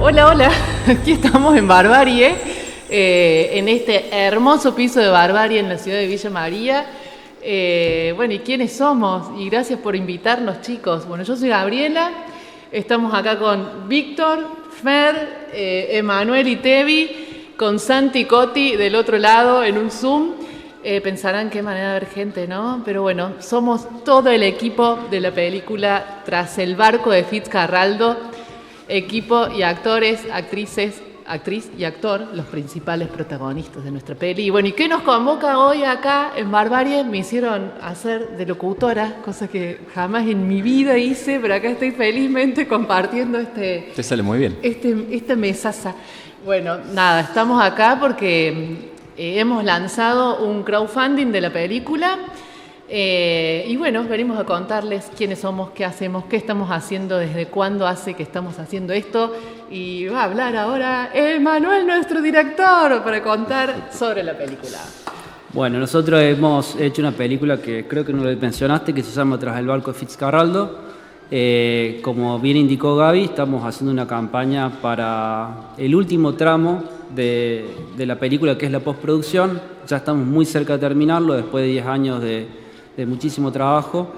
Bueno, hola, aquí estamos en Barbarie, en este hermoso piso de Barbarie en la ciudad de Villa María. Bueno, ¿y quiénes somos? Y gracias por invitarnos, chicos. Bueno, yo soy Gabriela, estamos acá con Víctor, Fer, Emanuel y Tevi, con Santi y Coti del otro lado en un Zoom. Pensarán qué manera de ver gente, ¿no? Pero bueno, somos todo el equipo de la película Tras el barco de Fitzcarraldo. Equipo y actores, actriz y actor, los principales protagonistas de nuestra peli. Y bueno, ¿y qué nos convoca hoy acá en Barbarie? Me hicieron hacer de locutora, cosa que jamás en mi vida hice, pero acá estoy felizmente compartiendo Te sale muy bien. esta mesaza. Bueno, nada, estamos acá porque hemos lanzado un crowdfunding de la película. Y bueno, venimos a contarles quiénes somos, qué hacemos, qué estamos haciendo, desde cuándo hace que estamos haciendo esto. Y va a hablar ahora Emanuel, nuestro director, para contar sobre la película. Bueno, nosotros hemos hecho una película que creo que no lo mencionaste, que se llama Tras el barco de Fitzcarraldo. Como bien indicó Gaby, estamos haciendo una campaña para el último tramo de la película, que es la postproducción. Ya estamos muy cerca de terminarlo, después de 10 años de muchísimo trabajo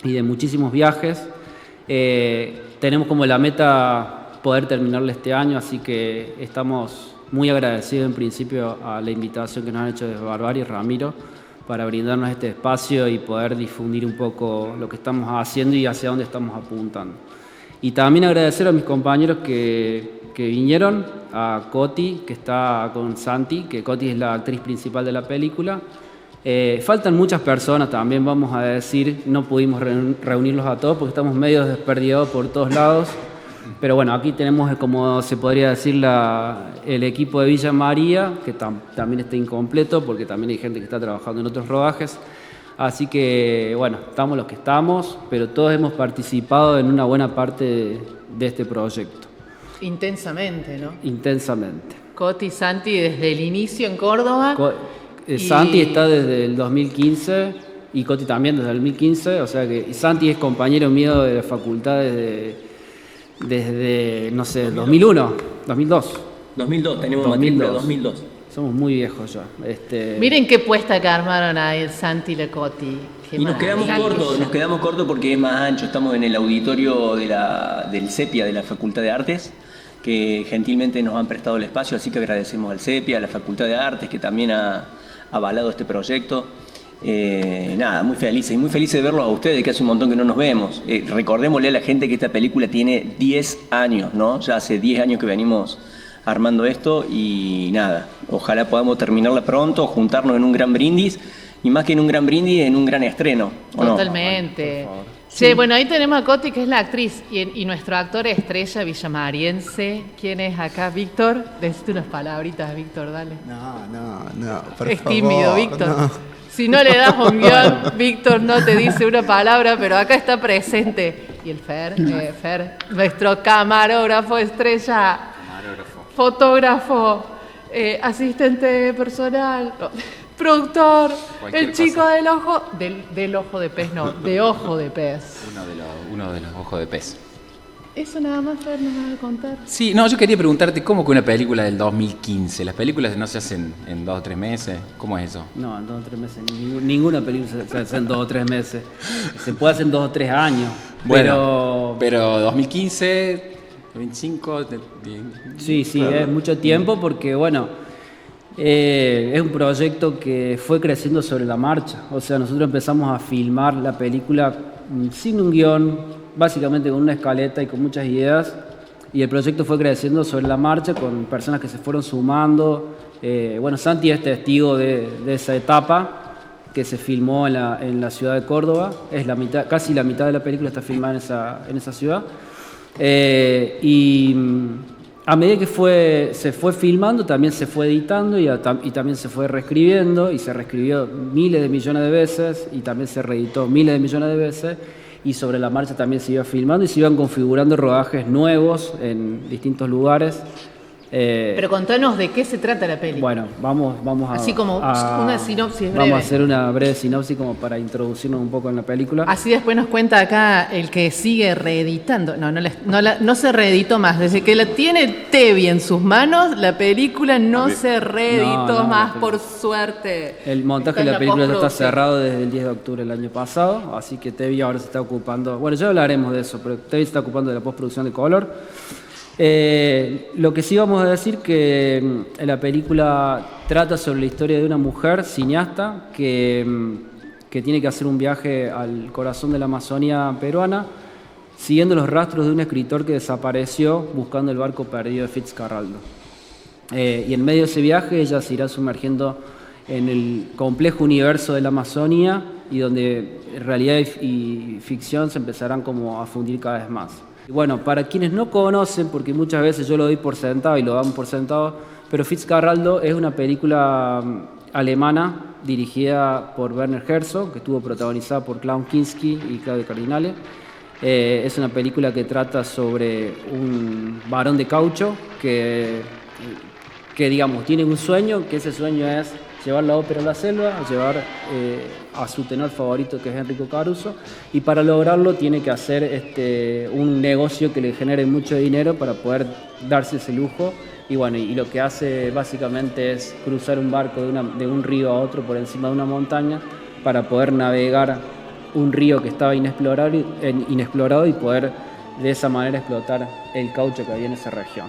y de muchísimos viajes. Tenemos como la meta poder terminarlo este año, así que estamos muy agradecidos en principio a la invitación que nos han hecho desde Barbarie, Ramiro, para brindarnos este espacio y poder difundir un poco lo que estamos haciendo y hacia dónde estamos apuntando. Y también agradecer a mis compañeros que vinieron, a Coti, que está con Santi, que Coti es la actriz principal de la película. Faltan muchas personas también, vamos a decir, no pudimos reunirlos a todos porque estamos medio desperdigados por todos lados, pero bueno, aquí tenemos, como se podría decir, el equipo de Villa María, que también está incompleto porque también hay gente que está trabajando en otros rodajes, así que bueno, estamos los que estamos, pero todos hemos participado en una buena parte de este proyecto. Intensamente, ¿no? Intensamente. Coti y Santi desde el inicio en Córdoba. Santi está desde el 2015 y Coti también desde el 2015, o sea que Santi es compañero mío de la facultad desde no sé, 2001, 2002. 2002, tenemos matrícula 2002. Somos muy viejos ya. Miren qué puesta que armaron ahí el Santi y la Coti. Y nos quedamos cortos porque es más ancho. Estamos en el auditorio del CEPIA, de la Facultad de Artes, que gentilmente nos han prestado el espacio, así que agradecemos al CEPIA, a la Facultad de Artes, que también ha avalado este proyecto. Nada, muy felices de verlos a ustedes, que hace un montón que no nos vemos. Recordémosle a la gente que esta película tiene 10 años, ¿no? Ya hace 10 años que venimos armando esto y nada, ojalá podamos terminarla pronto, juntarnos en un gran brindis, y más que en un gran brindis, en un gran estreno. Totalmente. No? Sí, bueno, ahí tenemos a Coti, que es la actriz, y nuestro actor estrella villamariense. ¿Quién es acá? Víctor. Decite unas palabritas, Víctor, dale. No, por es favor. tímido, Víctor. No. Si no le das un guión, Víctor no te dice una palabra, pero acá está presente. Y el Fer, nuestro camarógrafo estrella, fotógrafo, asistente personal, productor, el chico cosa. del ojo, del ojo de pez, no, de ojo de pez. Uno de los ojos de pez. Eso nada más, Fer, nos va a contar. Sí, no, yo quería preguntarte cómo que una película del 2015. ¿Las películas no se hacen en 2 o 3 meses? ¿Cómo es eso? No, en 2 o 3 meses. Ninguna película se hace en 2 o 3 meses. Se puede hacer en 2 o 3 años. Bueno, pero 2015, 25... Sí, es mucho tiempo porque, bueno, es un proyecto que fue creciendo sobre la marcha. O sea, nosotros empezamos a filmar la película sin un guión, básicamente con una escaleta y con muchas ideas. Y el proyecto fue creciendo sobre la marcha con personas que se fueron sumando. Bueno, Santi es testigo de esa etapa que se filmó en la ciudad de Córdoba. Es casi la mitad de la película está filmada en esa ciudad. Y a medida que se fue filmando, también se fue editando y también se fue reescribiendo, y se reescribió miles de millones de veces y también se reeditó miles de millones de veces, y sobre la marcha también se iba filmando y se iban configurando rodajes nuevos en distintos lugares. Pero contanos de qué se trata la peli. Bueno, vamos a... Así como una sinopsis breve. Vamos a hacer una breve sinopsis como para introducirnos un poco en la película. Así después nos cuenta acá el que sigue reeditando. No se reeditó más. Desde que la tiene Tevi en sus manos, la película no se reeditó más, por suerte. El montaje de la película ya está cerrado desde el 10 de octubre del año pasado, así que Tevi ahora se está ocupando... Bueno, ya hablaremos de eso, pero Tevi se está ocupando de la postproducción de color. Lo que sí vamos a decir que la película trata sobre la historia de una mujer cineasta que tiene que hacer un viaje al corazón de la Amazonía peruana, siguiendo los rastros de un escritor que desapareció buscando el barco perdido de Fitzcarraldo. Y en medio de ese viaje ella se irá sumergiendo en el complejo universo de la Amazonía, y donde realidad y ficción se empezarán como a fundir cada vez más. Y bueno, para quienes no conocen, porque muchas veces yo lo doy por sentado y lo dan por sentado, pero Fitzcarraldo es una película alemana dirigida por Werner Herzog, que estuvo protagonizada por Klaus Kinski y Claudio Cardinale. Es una película que trata sobre un varón de caucho que digamos, tiene un sueño, que ese sueño es llevar la ópera a la selva, llevar a su tenor favorito, que es Enrico Caruso, y para lograrlo tiene que hacer un negocio que le genere mucho dinero para poder darse ese lujo. Y bueno, y lo que hace básicamente es cruzar un barco de un río a otro por encima de una montaña para poder navegar un río que estaba inexplorado y poder de esa manera explotar el caucho que había en esa región.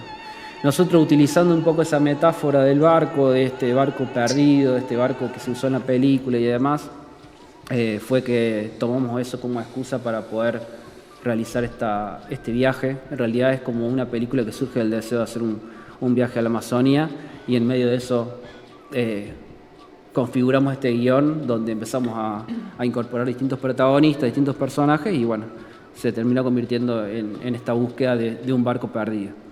Nosotros, utilizando un poco esa metáfora del barco, de este barco perdido, de este barco que se usó en la película y demás, fue que tomamos eso como excusa para poder realizar este viaje. En realidad es como una película que surge del deseo de hacer un viaje a la Amazonía, y en medio de eso configuramos este guión donde empezamos a incorporar distintos protagonistas, distintos personajes, y bueno, se terminó convirtiendo en esta búsqueda de un barco perdido.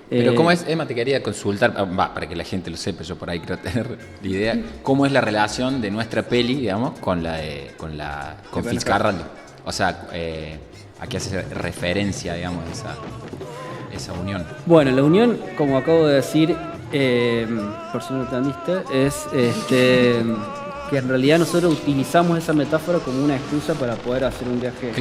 Pero ¿cómo es, Emma, te quería consultar, para que la gente lo sepa, yo por ahí creo tener la idea, cómo es la relación de nuestra peli, digamos, con Fitzcarraldo? O sea, ¿a qué hace referencia, digamos, esa unión? Bueno, la unión, como acabo de decir, por si no lo entendiste, es que en realidad nosotros utilizamos esa metáfora como una excusa para poder hacer un viaje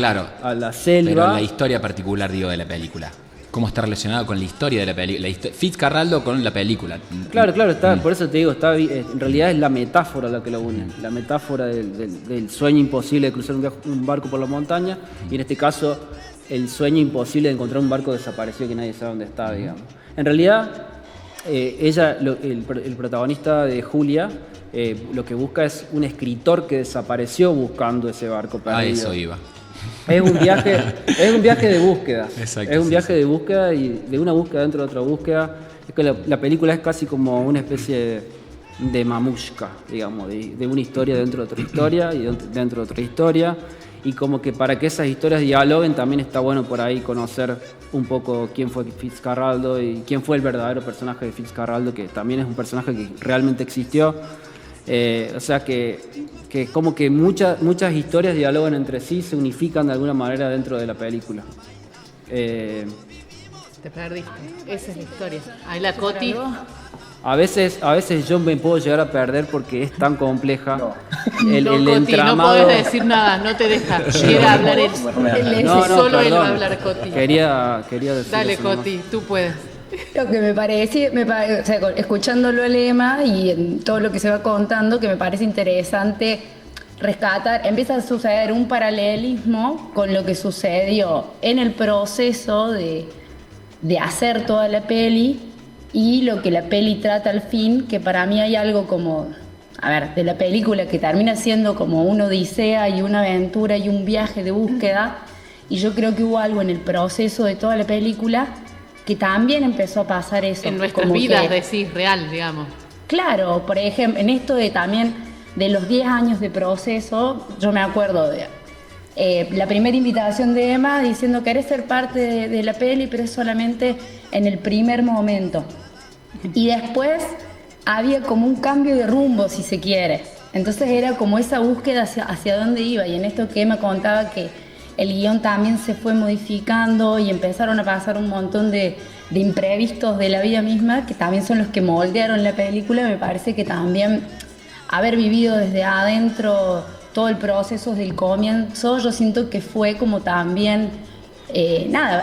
a la selva. Pero la historia particular, digo, de la película. ¿Cómo está relacionado con la historia de la película? Fitzcarraldo con la película. Claro, está, por eso te digo, en realidad es la metáfora la que lo une. La metáfora del sueño imposible de cruzar un barco por la montaña, y en este caso el sueño imposible de encontrar un barco desaparecido que nadie sabe dónde está, digamos. En realidad, el protagonista de Julia, lo que busca es un escritor que desapareció buscando ese barco perdido. A eso iba. Es un viaje de búsquedas. Exacto, es un viaje de búsqueda, y de una búsqueda dentro de otra búsqueda. Es que la película es casi como una especie de mamushka, digamos, de una historia dentro de otra historia y dentro de otra historia. Y como que para que esas historias dialoguen también está bueno por ahí conocer un poco quién fue Fitzcarraldo y quién fue el verdadero personaje de Fitzcarraldo, que también es un personaje que realmente existió. O sea que como que muchas historias dialogan entre sí, se unifican de alguna manera dentro de la película. Te perdiste, esa es la historia. Ahí la Coti. A veces yo me puedo llegar a perder porque es tan compleja. No, el Coti, entramado. no podés decir nada, no te deja. Quiere hablar él. Solo él va a hablar, Coti. Quería decir. Dale, eso Coti, tú puedes. Lo que me parece, o sea, escuchándolo a Lema y en todo lo que se va contando, que me parece interesante rescatar, empieza a suceder un paralelismo con lo que sucedió en el proceso de hacer toda la peli y lo que la peli trata al fin, que para mí hay algo como, a ver, de la película que termina siendo como una odisea y una aventura y un viaje de búsqueda, y yo creo que hubo algo en el proceso de toda la película que también empezó a pasar eso. En nuestras como vidas, que, decís, real, digamos. claro, por ejemplo, en esto de también de los 10 años de proceso, yo me acuerdo de la primera invitación de Emma diciendo querés ser parte de la peli, pero es solamente en el primer momento. Y después había como un cambio de rumbo, si se quiere. Entonces era como esa búsqueda hacia dónde iba. Y en esto que Emma contaba que el guión también se fue modificando y empezaron a pasar un montón de imprevistos de la vida misma, que también son los que moldearon la película. Me parece que también haber vivido desde adentro todo el proceso desde el comienzo, yo siento que fue como también,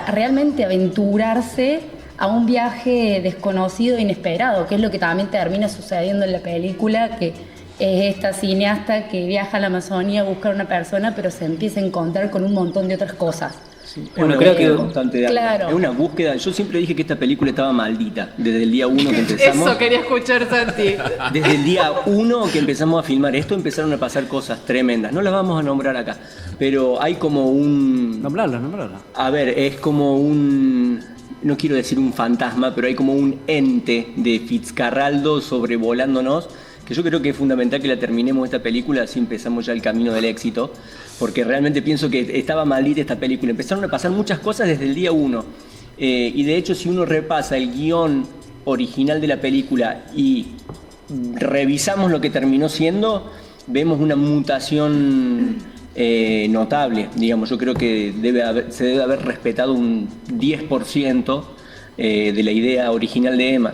realmente aventurarse a un viaje desconocido e inesperado, que es lo que también termina sucediendo en la película, que es esta cineasta que viaja a la Amazonía a buscar a una persona, pero se empieza a encontrar con un montón de otras cosas. Sí, Bueno, creo que constante de claro. Es una búsqueda. Yo siempre dije que esta película estaba maldita desde el día 1 que empezamos. Eso quería escuchar, Santi. Desde el día 1 que empezamos a filmar esto empezaron a pasar cosas tremendas. No las vamos a nombrar acá, pero hay como un... Nombrarla. A ver, es como un... No quiero decir un fantasma, pero hay como un ente de Fitzcarraldo sobrevolándonos, que yo creo que es fundamental que la terminemos esta película, así empezamos ya el camino del éxito, porque realmente pienso que estaba maldita esta película. Empezaron a pasar muchas cosas desde el día 1. Y de hecho, si uno repasa el guión original de la película y revisamos lo que terminó siendo, vemos una mutación notable. Digamos, yo creo que se debe haber respetado un 10% de la idea original de Emma,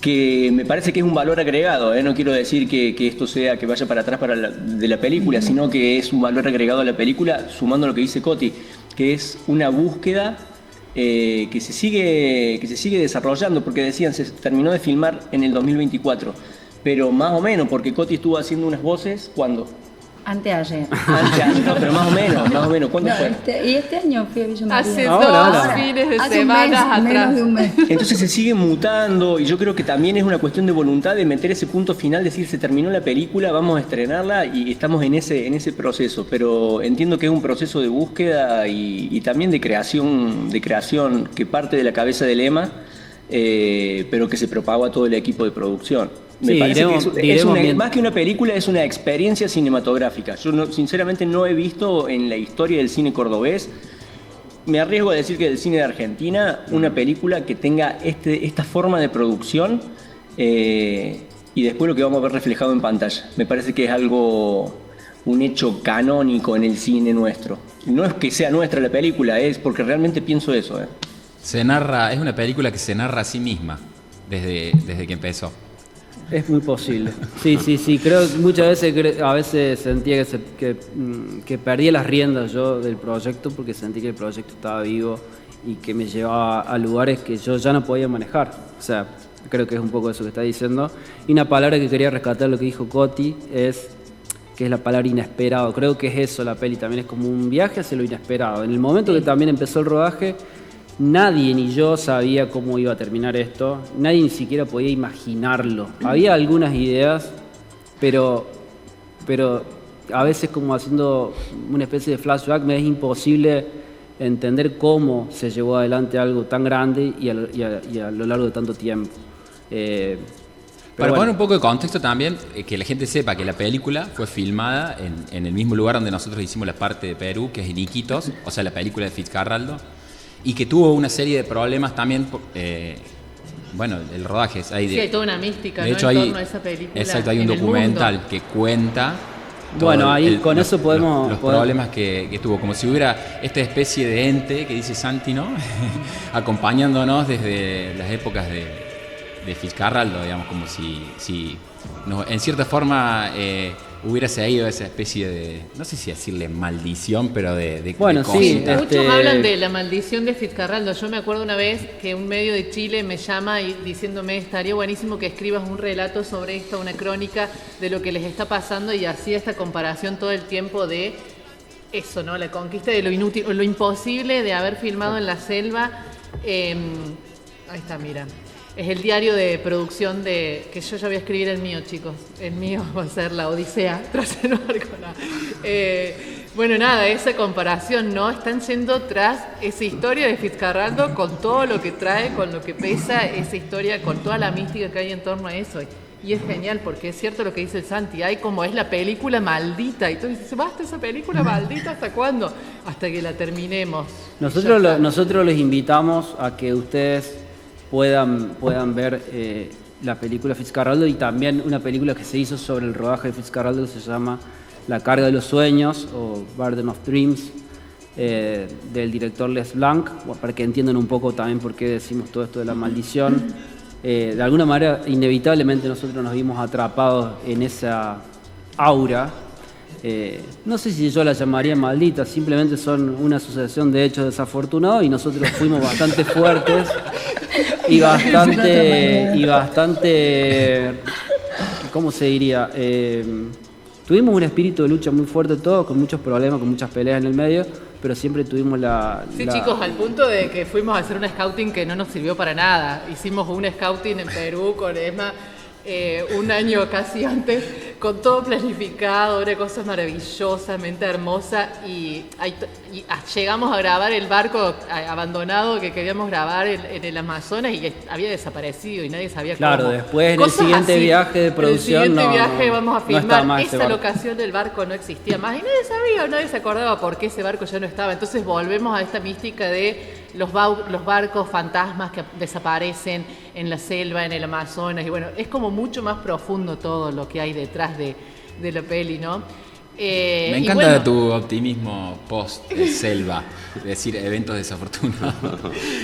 que me parece que es un valor agregado, no quiero decir que esto sea que vaya para atrás de la película, sino que es un valor agregado a la película, sumando lo que dice Coti, que es una búsqueda que se sigue desarrollando, porque decían, se terminó de filmar en el 2024, pero más o menos, porque Coti estuvo haciendo unas voces, ¿cuándo? Anteayer. No, pero más o menos, ¿cuándo No, fue? y este año fui a Villa María. Hace Ahora. dos fines de Hace un semana mes, menos de un atrás. mes. Entonces se sigue mutando y yo creo que también es una cuestión de voluntad de meter ese punto final, decir se terminó la película, vamos a estrenarla y estamos en ese proceso, pero entiendo que es un proceso de búsqueda y también de creación que parte de la cabeza de Emma, pero que se propagó a todo el equipo de producción. Me Sí, parece que es bien. más que una película, es una experiencia cinematográfica. Yo sinceramente no he visto en la historia del cine cordobés, me arriesgo a decir que del cine de Argentina, una película que tenga esta forma de producción y después lo que vamos a ver reflejado en pantalla. Me parece que es un hecho canónico en el cine nuestro. No es que sea nuestra la película, es porque realmente pienso eso. Es una película que se narra a sí misma desde que empezó. Es muy posible. Sí. Creo que muchas veces, a veces sentía que perdía las riendas yo del proyecto porque sentí que el proyecto estaba vivo y que me llevaba a lugares que yo ya no podía manejar. O sea, creo que es un poco eso que está diciendo. Y una palabra que quería rescatar, lo que dijo Coti, que es la palabra inesperado. Creo que es eso, la peli también es como un viaje hacia lo inesperado. En el momento que también empezó el rodaje, nadie ni yo sabía cómo iba a terminar esto, nadie ni siquiera podía imaginarlo. Había algunas ideas, pero a veces como haciendo una especie de flashback me es imposible entender cómo se llevó adelante algo tan grande y a lo largo de tanto tiempo. Para poner un poco de contexto también, que la gente sepa que la película fue filmada en el mismo lugar donde nosotros hicimos la parte de Perú, que es en Iquitos, o sea, la película de Fitzcarraldo, y que tuvo una serie de problemas también, el rodaje. Sí, hay toda una mística, de ¿no? hecho, En torno a esa película. Exacto, hay un en el documental mundo. que cuenta Bueno, ahí con eso podemos... los problemas que tuvo, como si hubiera esta especie de ente que dice Santi, ¿no? Acompañándonos desde las épocas de Fitzcarraldo, digamos, como si en cierta forma hubiera seguido esa especie de, no sé si decirle maldición, pero de Bueno, de sí, cosita. Muchos hablan de la maldición de Fitzcarraldo. Yo me acuerdo una vez que un medio de Chile me llama y diciéndome estaría buenísimo que escribas un relato sobre esto, una crónica de lo que les está pasando, y hacía esta comparación todo el tiempo de eso, ¿no? La conquista de lo inútil, o lo imposible de haber filmado en la selva. Ahí está, mira. Es el diario de producción que yo ya voy a escribir el mío, chicos. El mío va a ser La Odisea tras el barco. Bueno, nada, esa comparación, ¿no? Están yendo tras esa historia de Fitzcarraldo con todo lo que trae, con lo que pesa esa historia, con toda la mística que hay en torno a eso. Y es genial porque es cierto lo que dice el Santi, hay como es la película maldita. Y tú dices, ¿basta esa película maldita? ¿Hasta cuándo? Hasta que la terminemos. Nosotros les invitamos a que ustedes puedan ver la película Fitzcarraldo, y también una película que se hizo sobre el rodaje de Fitzcarraldo que se llama La carga de los sueños o Burden of Dreams, del director Les Blanc, para que entiendan un poco también por qué decimos todo esto de la maldición. De alguna manera, inevitablemente nosotros nos vimos atrapados en esa aura. No sé si yo la llamaría maldita, simplemente son una sucesión de hechos desafortunados, y nosotros fuimos bastante fuertes y bastante, ¿cómo se diría? Tuvimos un espíritu de lucha muy fuerte todos, con muchos problemas, con muchas peleas en el medio, pero siempre tuvimos Sí, chicos, al punto de que fuimos a hacer un scouting que no nos sirvió para nada. Hicimos un scouting en Perú con Esma un año casi antes, con todo planificado, una cosa maravillosamente hermosa, y llegamos a grabar el barco abandonado que queríamos grabar en el Amazonas, y había desaparecido y nadie sabía cómo. Claro, después en el Cosas siguiente así. viaje de producción En el siguiente viaje vamos a no está filmar, más ese esa barco. locación del barco no existía más, y nadie sabía, nadie se acordaba por qué ese barco ya no estaba. Entonces volvemos a esta mística de los barcos fantasmas que desaparecen en la selva, en el Amazonas, y bueno, es como mucho más profundo todo lo que hay detrás de la peli, ¿no? Me encanta y bueno, tu optimismo post-selva, es decir, eventos desafortunados.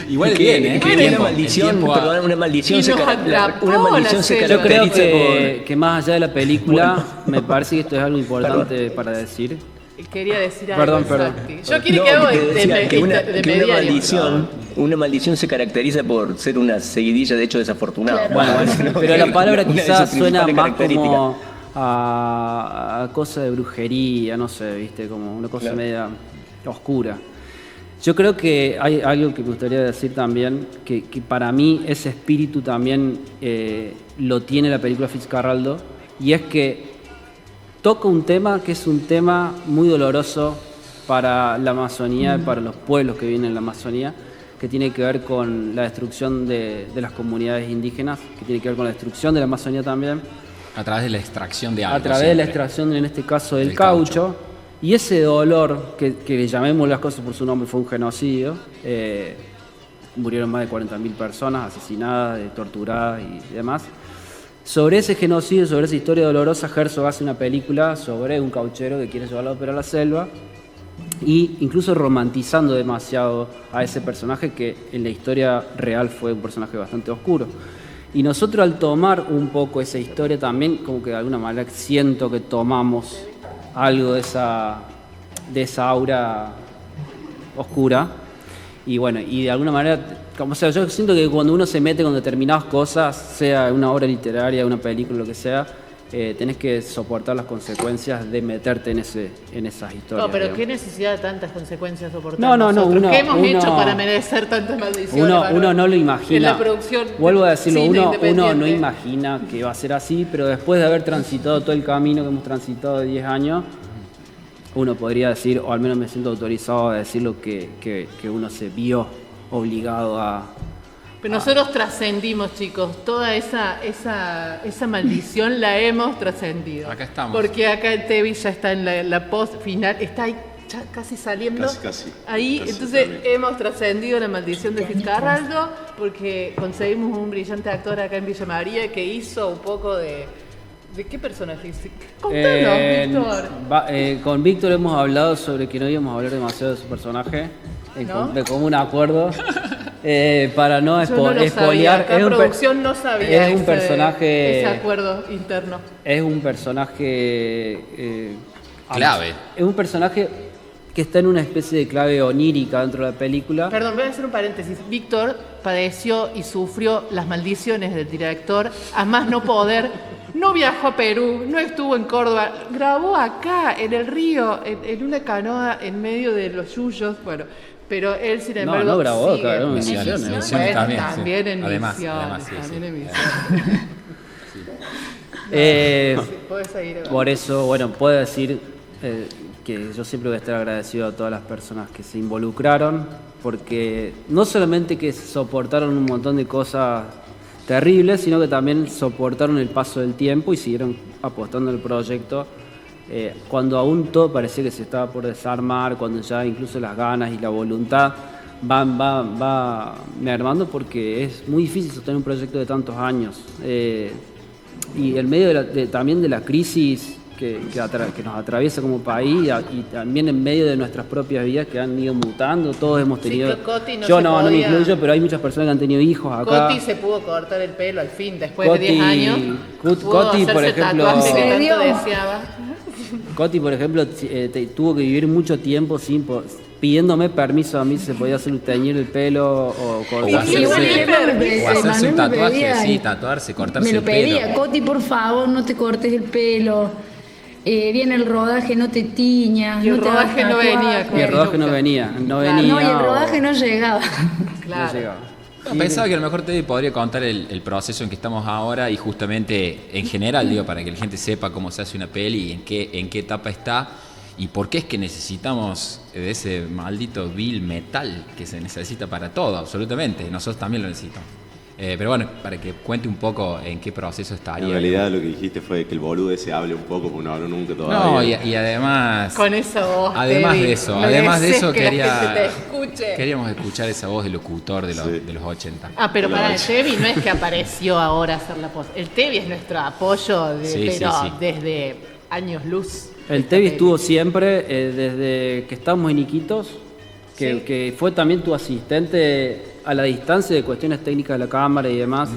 Igual Es bien, que ¿eh? una El maldición, tiempo perdón, una maldición Y nos atrapó una maldición la se selva. Yo creo caracteriza que más allá de la película, me parece que esto es algo importante para decir. quería decir algo. Perdón. Santi. Yo quiero que hago te decía que una mediario. una maldición se caracteriza por ser una seguidilla de hechos desafortunados. Claro. Bueno, pero la palabra Una de sus quizás suena principales más características. como a cosa de brujería, no sé, viste, como una cosa Claro. media oscura. Yo creo que hay algo que me gustaría decir también, que para mí ese espíritu también lo tiene la película Fitzcarraldo, y es que toca un tema que es un tema muy doloroso para la Amazonía y para los pueblos que viven en la Amazonía, que tiene que ver con la destrucción de las comunidades indígenas, que tiene que ver con la destrucción de la Amazonía también, A través de la extracción de algo. a través de la siempre. extracción, en este caso, del Del caucho. Y ese dolor, que llamemos las cosas por su nombre, fue un genocidio. Murieron más de 40.000 personas asesinadas, torturadas y demás. Sobre ese genocidio, sobre esa historia dolorosa, Herzog hace una película sobre un cauchero que quiere llevar la ópera a la selva, y incluso romantizando demasiado a ese personaje, que en la historia real fue un personaje bastante oscuro. Y nosotros, al tomar un poco esa historia también, como que de alguna manera siento que tomamos algo de esa aura oscura. Y bueno, y de alguna manera, como sea, yo siento que cuando uno se mete con determinadas cosas, sea una obra literaria, una película, lo que sea, tenés que soportar las consecuencias de meterte en esas historias. No, pero digamos. qué necesidad de tantas consecuencias soportar No, nosotros. ¿Qué hemos hecho uno- para merecer tantas maldiciones? Uno no lo imagina. En la producción. Vuelvo a decirlo, cine uno no independiente. imagina que va a ser así, pero después de haber transitado todo el camino que hemos transitado de 10 años, uno podría decir, o al menos me siento autorizado a decir lo que uno se vio obligado a... Pero nosotros trascendimos, chicos, toda esa maldición la hemos trascendido. Acá estamos. Porque acá el Tevi ya está en la post final, está ahí ya casi saliendo. Casi. Ahí, Casi entonces también. hemos trascendido la maldición de Fitzcarraldo, porque conseguimos un brillante actor acá en Villa María que hizo un poco de... ¿De qué personaje? Contanos, Víctor. Con Víctor hemos hablado sobre que no íbamos a hablar demasiado de su personaje, ¿No? de común acuerdo. Para no Yo no lo sabía, espolear, acá producción no sabía es un personaje, ese acuerdo interno. es un personaje Clave. Es un personaje que está en una especie de clave onírica dentro de la película. Perdón, voy a hacer un paréntesis. Víctor padeció y sufrió las maldiciones del director, a más no poder. No viajó a Perú, no estuvo en Córdoba, grabó acá, en el río, en una canoa en medio de los yuyos, bueno, pero él sin embargo no grabó sigue. acá, ¿no? Misiones, Bueno, misiones también. sí. También en Además, misiones, sí, también sí. en misiones. Podés seguir, Eva. Por eso, bueno, puedo decir que yo siempre voy a estar agradecido a todas las personas que se involucraron, porque no solamente que soportaron un montón de cosas terribles, sino que también soportaron el paso del tiempo y siguieron apostando al proyecto. Cuando aún todo parecía que se estaba por desarmar, cuando ya incluso las ganas y la voluntad va mermando, porque es muy difícil sostener un proyecto de tantos años. Y en medio también de la crisis que nos atraviesa como país y también en medio de nuestras propias vidas que han ido mutando, todos hemos tenido... Sí, Coti no yo se no me podía. incluyo, pero hay muchas personas que han tenido hijos acá. Coti se pudo cortar el pelo al fin, después Coti- de 10 años. Coti, Pudo por hacerse el ejemplo- tatuaje que ¿Se tanto dio? deseaba. Coti, por ejemplo, tuvo que vivir mucho tiempo pidiéndome permiso a mí si se podía teñir el pelo o cortarse. Igual el que pelo. O hacerse un Manuel me tatuaje, pedía, sí, tatuarse, cortarse me lo el pelo. pedía, Coti, por favor, no te cortes el pelo. Viene el rodaje, no te tiñas. Y el no te hagas rodaje no venía, tatuajes. Y el rodaje no venía, no venía. No, y el o- rodaje no llegaba. Claro. no llegaba. Pensaba que a lo mejor te podría contar el proceso en que estamos ahora y justamente en general, digo, para que la gente sepa cómo se hace una peli y en qué etapa está y por qué es que necesitamos de ese maldito vil metal que se necesita para todo, absolutamente. Nosotros también lo necesitamos. Pero bueno, para que cuente un poco en qué proceso estaría. En realidad lo que dijiste fue que el boludo ese hable un poco, porque no habló nunca No, todavía. y además... Con esa voz. Además Tevi, de eso mereces que la quería, gente te escuche. queríamos escuchar esa voz de locutor de los, Sí. de los 80. Ah, pero Claro. para el Tevi no es que apareció ahora a hacer la voz. El Tevi es nuestro apoyo, Sí, pero sí, sí. desde años luz. El Tevi estuvo siempre, desde que estábamos en Iquitos, Sí. que fue también tu asistente a la distancia de cuestiones técnicas de la cámara y demás.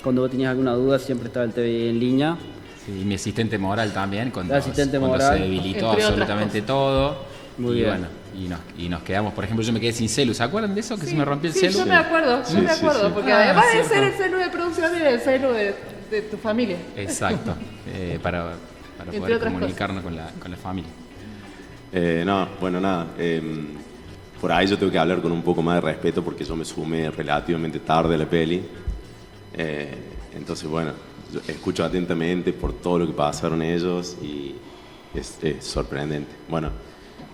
Cuando vos tenías alguna duda, siempre estaba el Tevi en línea. Sí, y mi asistente moral también, cuando, El asistente cuando moral. se debilitó Entre otras absolutamente todo. Muy y bien. bueno, y nos quedamos, por ejemplo, yo me quedé sin celu, ¿se acuerdan de eso? Que se me rompió el Sí, celu. yo me acuerdo, Sí, yo me sí, acuerdo, sí. porque Ah, además de cierto. ser el celu de producción y el celu de tu familia. Exacto, para Entre poder otras comunicarnos con la familia. No, bueno, nada. Por ahí yo tengo que hablar con un poco más de respeto porque yo me sumé relativamente tarde a la peli. Entonces, bueno, yo escucho atentamente por todo lo que pasaron ellos y es sorprendente. Bueno,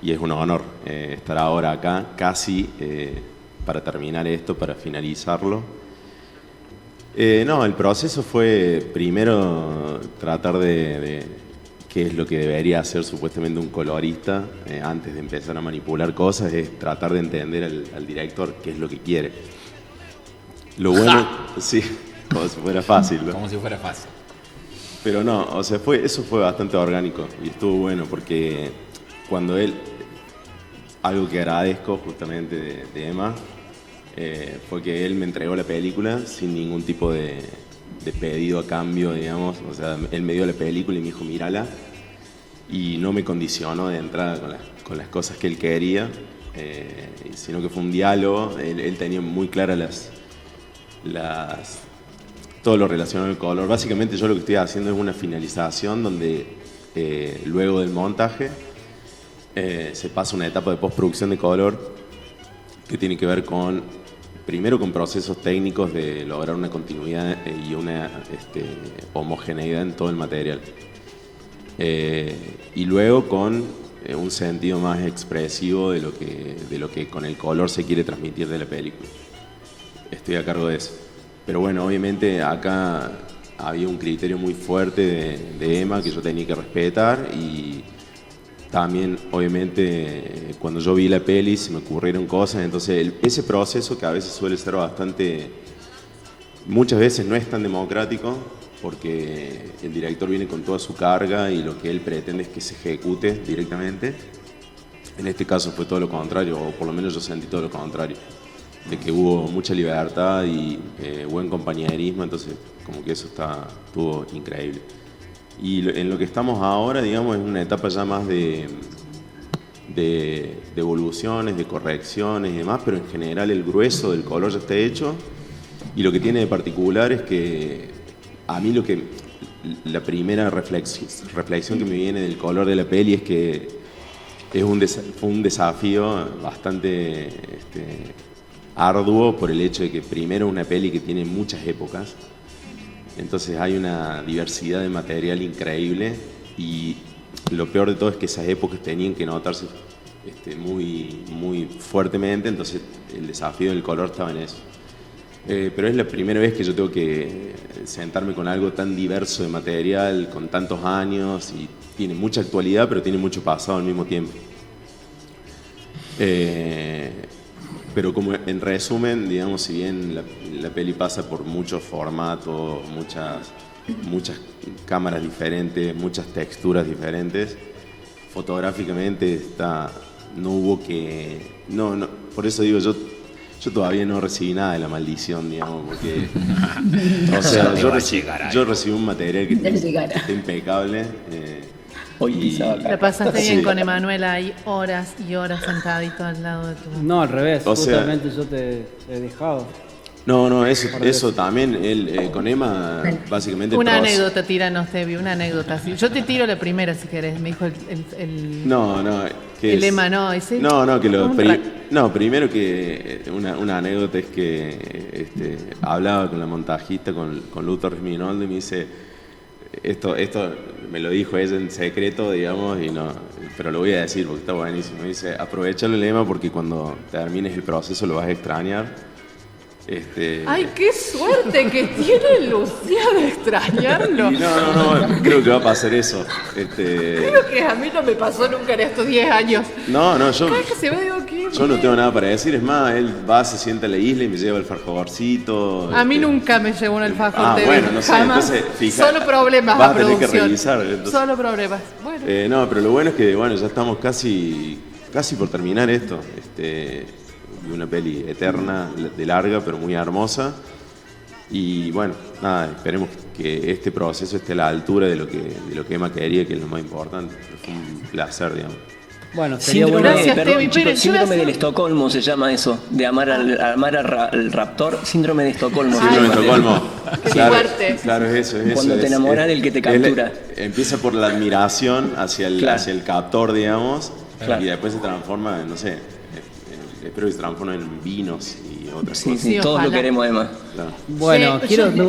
y es un honor estar ahora acá, casi para terminar esto, para finalizarlo. No, el proceso fue primero tratar de qué es lo que debería hacer supuestamente un colorista antes de empezar a manipular cosas, es tratar de entender al director qué es lo que quiere. Lo bueno, sí, como si fuera fácil, ¿no? Como si fuera fácil. Pero no, o sea, eso fue bastante orgánico y estuvo bueno porque cuando él, algo que agradezco justamente de Emma, fue que él me entregó la película sin ningún tipo de pedido a cambio, digamos. O sea, él me dio la película y me dijo, mírala, y no me condicionó de entrada con las cosas que él quería, sino que fue un diálogo. Él tenía muy claras todo lo relacionado al color. Básicamente yo lo que estoy haciendo es una finalización donde luego del montaje se pasa una etapa de postproducción de color que tiene que ver primero con procesos técnicos de lograr una continuidad y una homogeneidad en todo el material. Y luego con un sentido más expresivo de lo que con el color se quiere transmitir de la película. Estoy a cargo de eso. Pero bueno, obviamente acá había un criterio muy fuerte de Emma que yo tenía que respetar y también, obviamente, cuando yo vi la peli se me ocurrieron cosas, entonces ese proceso que a veces suele ser muchas veces no es tan democrático porque el director viene con toda su carga y lo que él pretende es que se ejecute directamente. En este caso fue todo lo contrario, o por lo menos yo sentí todo lo contrario. de que hubo mucha libertad y buen compañerismo, entonces como que eso estuvo increíble. Y en lo que estamos ahora, digamos, es una etapa ya más de evoluciones, de correcciones y demás, pero en general el grueso del color ya está hecho. Y lo que tiene de particular es que a mí la primera reflexión que me viene del color de la peli es que fue un desafío bastante arduo por el hecho de que primero es una peli que tiene muchas épocas, entonces hay una diversidad de material increíble y lo peor de todo es que esas épocas tenían que notarse muy, muy fuertemente, entonces el desafío del color estaba en eso. Pero es la primera vez que yo tengo que sentarme con algo tan diverso de material, con tantos años, y tiene mucha actualidad, pero tiene mucho pasado al mismo tiempo. Pero como en resumen, digamos, si bien la peli pasa por muchos formatos, muchas cámaras diferentes, muchas texturas diferentes, fotográficamente no hubo que... No, por eso digo, yo todavía no recibí nada de la maldición, digamos, porque... o sea, yo recibí un material que está impecable. La pasaste bien con Emanuel ahí horas y horas sentadito al lado de tu... No, al revés, O sea- justamente yo te he dejado. No, eso también, él con Emma, básicamente... Una anécdota, tíranos, Tevi, una anécdota. Sí. Yo te tiro la primera si querés, me dijo el No, que el Emma, no, ese... No, que un primero que una anécdota es que hablaba con la montajista, con Lu Torres Minoldo, y me dice, esto me lo dijo ella en secreto, digamos, pero lo voy a decir porque está buenísimo. Me dice, aprovechalo el Emma porque cuando termines el proceso lo vas a extrañar. ¡Ay, qué suerte que tiene Lucía de extrañarlo! Y no, creo que va a pasar eso. Creo que a mí no me pasó nunca en estos 10 años. No, yo... Cada vez que se ve digo, ¿qué? Yo no tengo nada para decir, es más, él va, se sienta en la isla y me lleva el alfajorcito. A mí nunca me llegó un alfajor Ah, TV, bueno, no sé, jamás. entonces, fija, Solo problemas vas a a tener que producción. revisar, entonces. Solo problemas. Bueno. No, pero lo bueno es que, bueno, ya estamos casi por terminar esto. Una peli eterna, de larga, pero muy hermosa. Y bueno, nada, esperemos que este proceso esté a la altura de lo que Emma quería, que es lo más importante. Fue un placer, digamos. Bueno, sería Síndrome, bueno. Gracias, perdón, Tevi. chicos, Miren, yo síndrome voy a del hacer- Estocolmo se llama eso, de amar al raptor, síndrome de Estocolmo. Síndrome de Estocolmo. Qué fuerte. Claro, es eso. Cuando te enamoras del que te captura. Empieza por la admiración hacia el captor, digamos, Claro. y después se transforma, no sé, espero que se transforme en vinos y otras Sí, cosas. sí, todos ojalá. lo queremos, Emma. Claro. Bueno, Sí, yo- me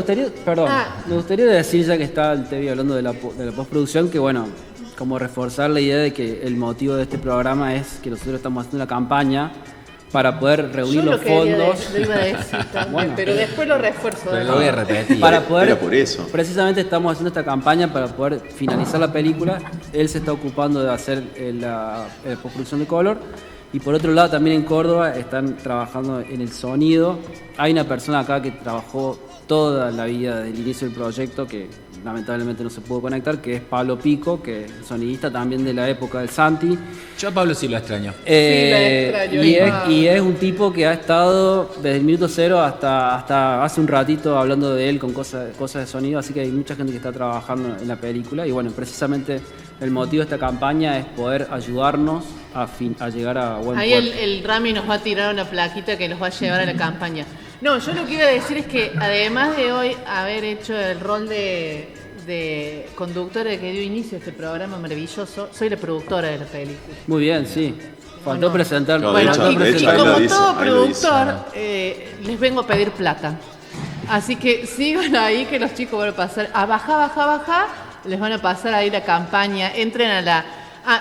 gustaría decir, ya que está el Tevi hablando de la postproducción, que bueno, como reforzar la idea de que el motivo de este programa es que nosotros estamos haciendo una campaña para poder reunir Yo los lo quería fondos. lo iba a decir también, Bueno. pero después lo refuerzo. Pero lo voy a repetir. Para poder, Era por eso. precisamente estamos haciendo esta campaña para poder finalizar la película. Él se está ocupando de hacer la postproducción de color. Y por otro lado, también en Córdoba están trabajando en el sonido. Hay una persona acá que trabajó toda la vida desde el inicio del proyecto, que lamentablemente no se pudo conectar, que es Pablo Pico, que es sonidista también de la época del Santi. Yo a Pablo sí lo extraño. extraño, Y es un tipo que ha estado desde el minuto cero hasta hace un ratito hablando de él con cosas de sonido, así que hay mucha gente que está trabajando en la película y bueno, precisamente el motivo de esta campaña es poder ayudarnos a llegar a buen Ahí puerto. el Rami nos va a tirar una plaquita que nos va a llevar a la campaña. No, yo lo que iba a decir es que además de hoy haber hecho el rol de conductora que dio inicio a este programa maravilloso, soy la productora de la película. Muy bien, sí. Faltó Bueno. presentar. No, Bueno, de y hecho, ahí como lo dice, todo ahí lo dice. productor, les vengo a pedir plata. Así que sigan ahí que los chicos van a pasar a baja, les van a pasar ahí la campaña, entren a la...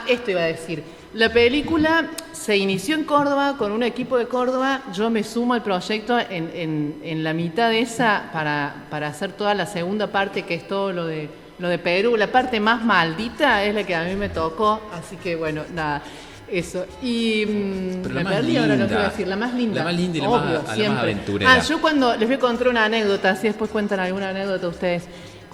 esto iba a decir. La película se inició en Córdoba con un equipo de Córdoba, yo me sumo al proyecto en la mitad de esa para hacer toda la segunda parte que es todo lo de Perú. La parte más maldita es la que a mí me tocó, así que bueno, nada. Eso. Y Pero me la más perdí ahora lo que linda. iba a decir. La más linda. La más linda y la Obvio, más siempre. aventurera. Yo cuando les voy a contar una anécdota, así después cuentan alguna anécdota ustedes.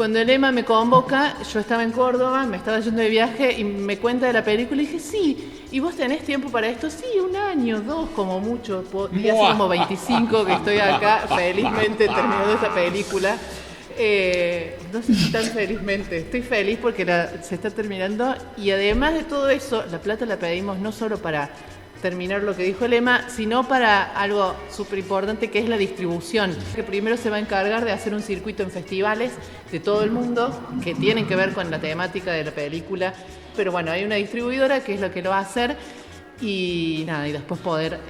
Cuando el EMA me convoca, yo estaba en Córdoba, me estaba yendo de viaje y me cuenta de la película y dije, sí, ¿y vos tenés tiempo para esto? Sí, 1 año, 2 como mucho, y hace como 25 que estoy acá felizmente terminando esta película. No sé si tan felizmente, estoy feliz porque se está terminando y además de todo eso, la plata la pedimos no solo para terminar lo que dijo el EMA, sino para algo súper importante que es la distribución, que primero se va a encargar de hacer un circuito en festivales de todo el mundo que tienen que ver con la temática de la película, pero bueno, hay una distribuidora que es lo que lo va a hacer y nada, y después poder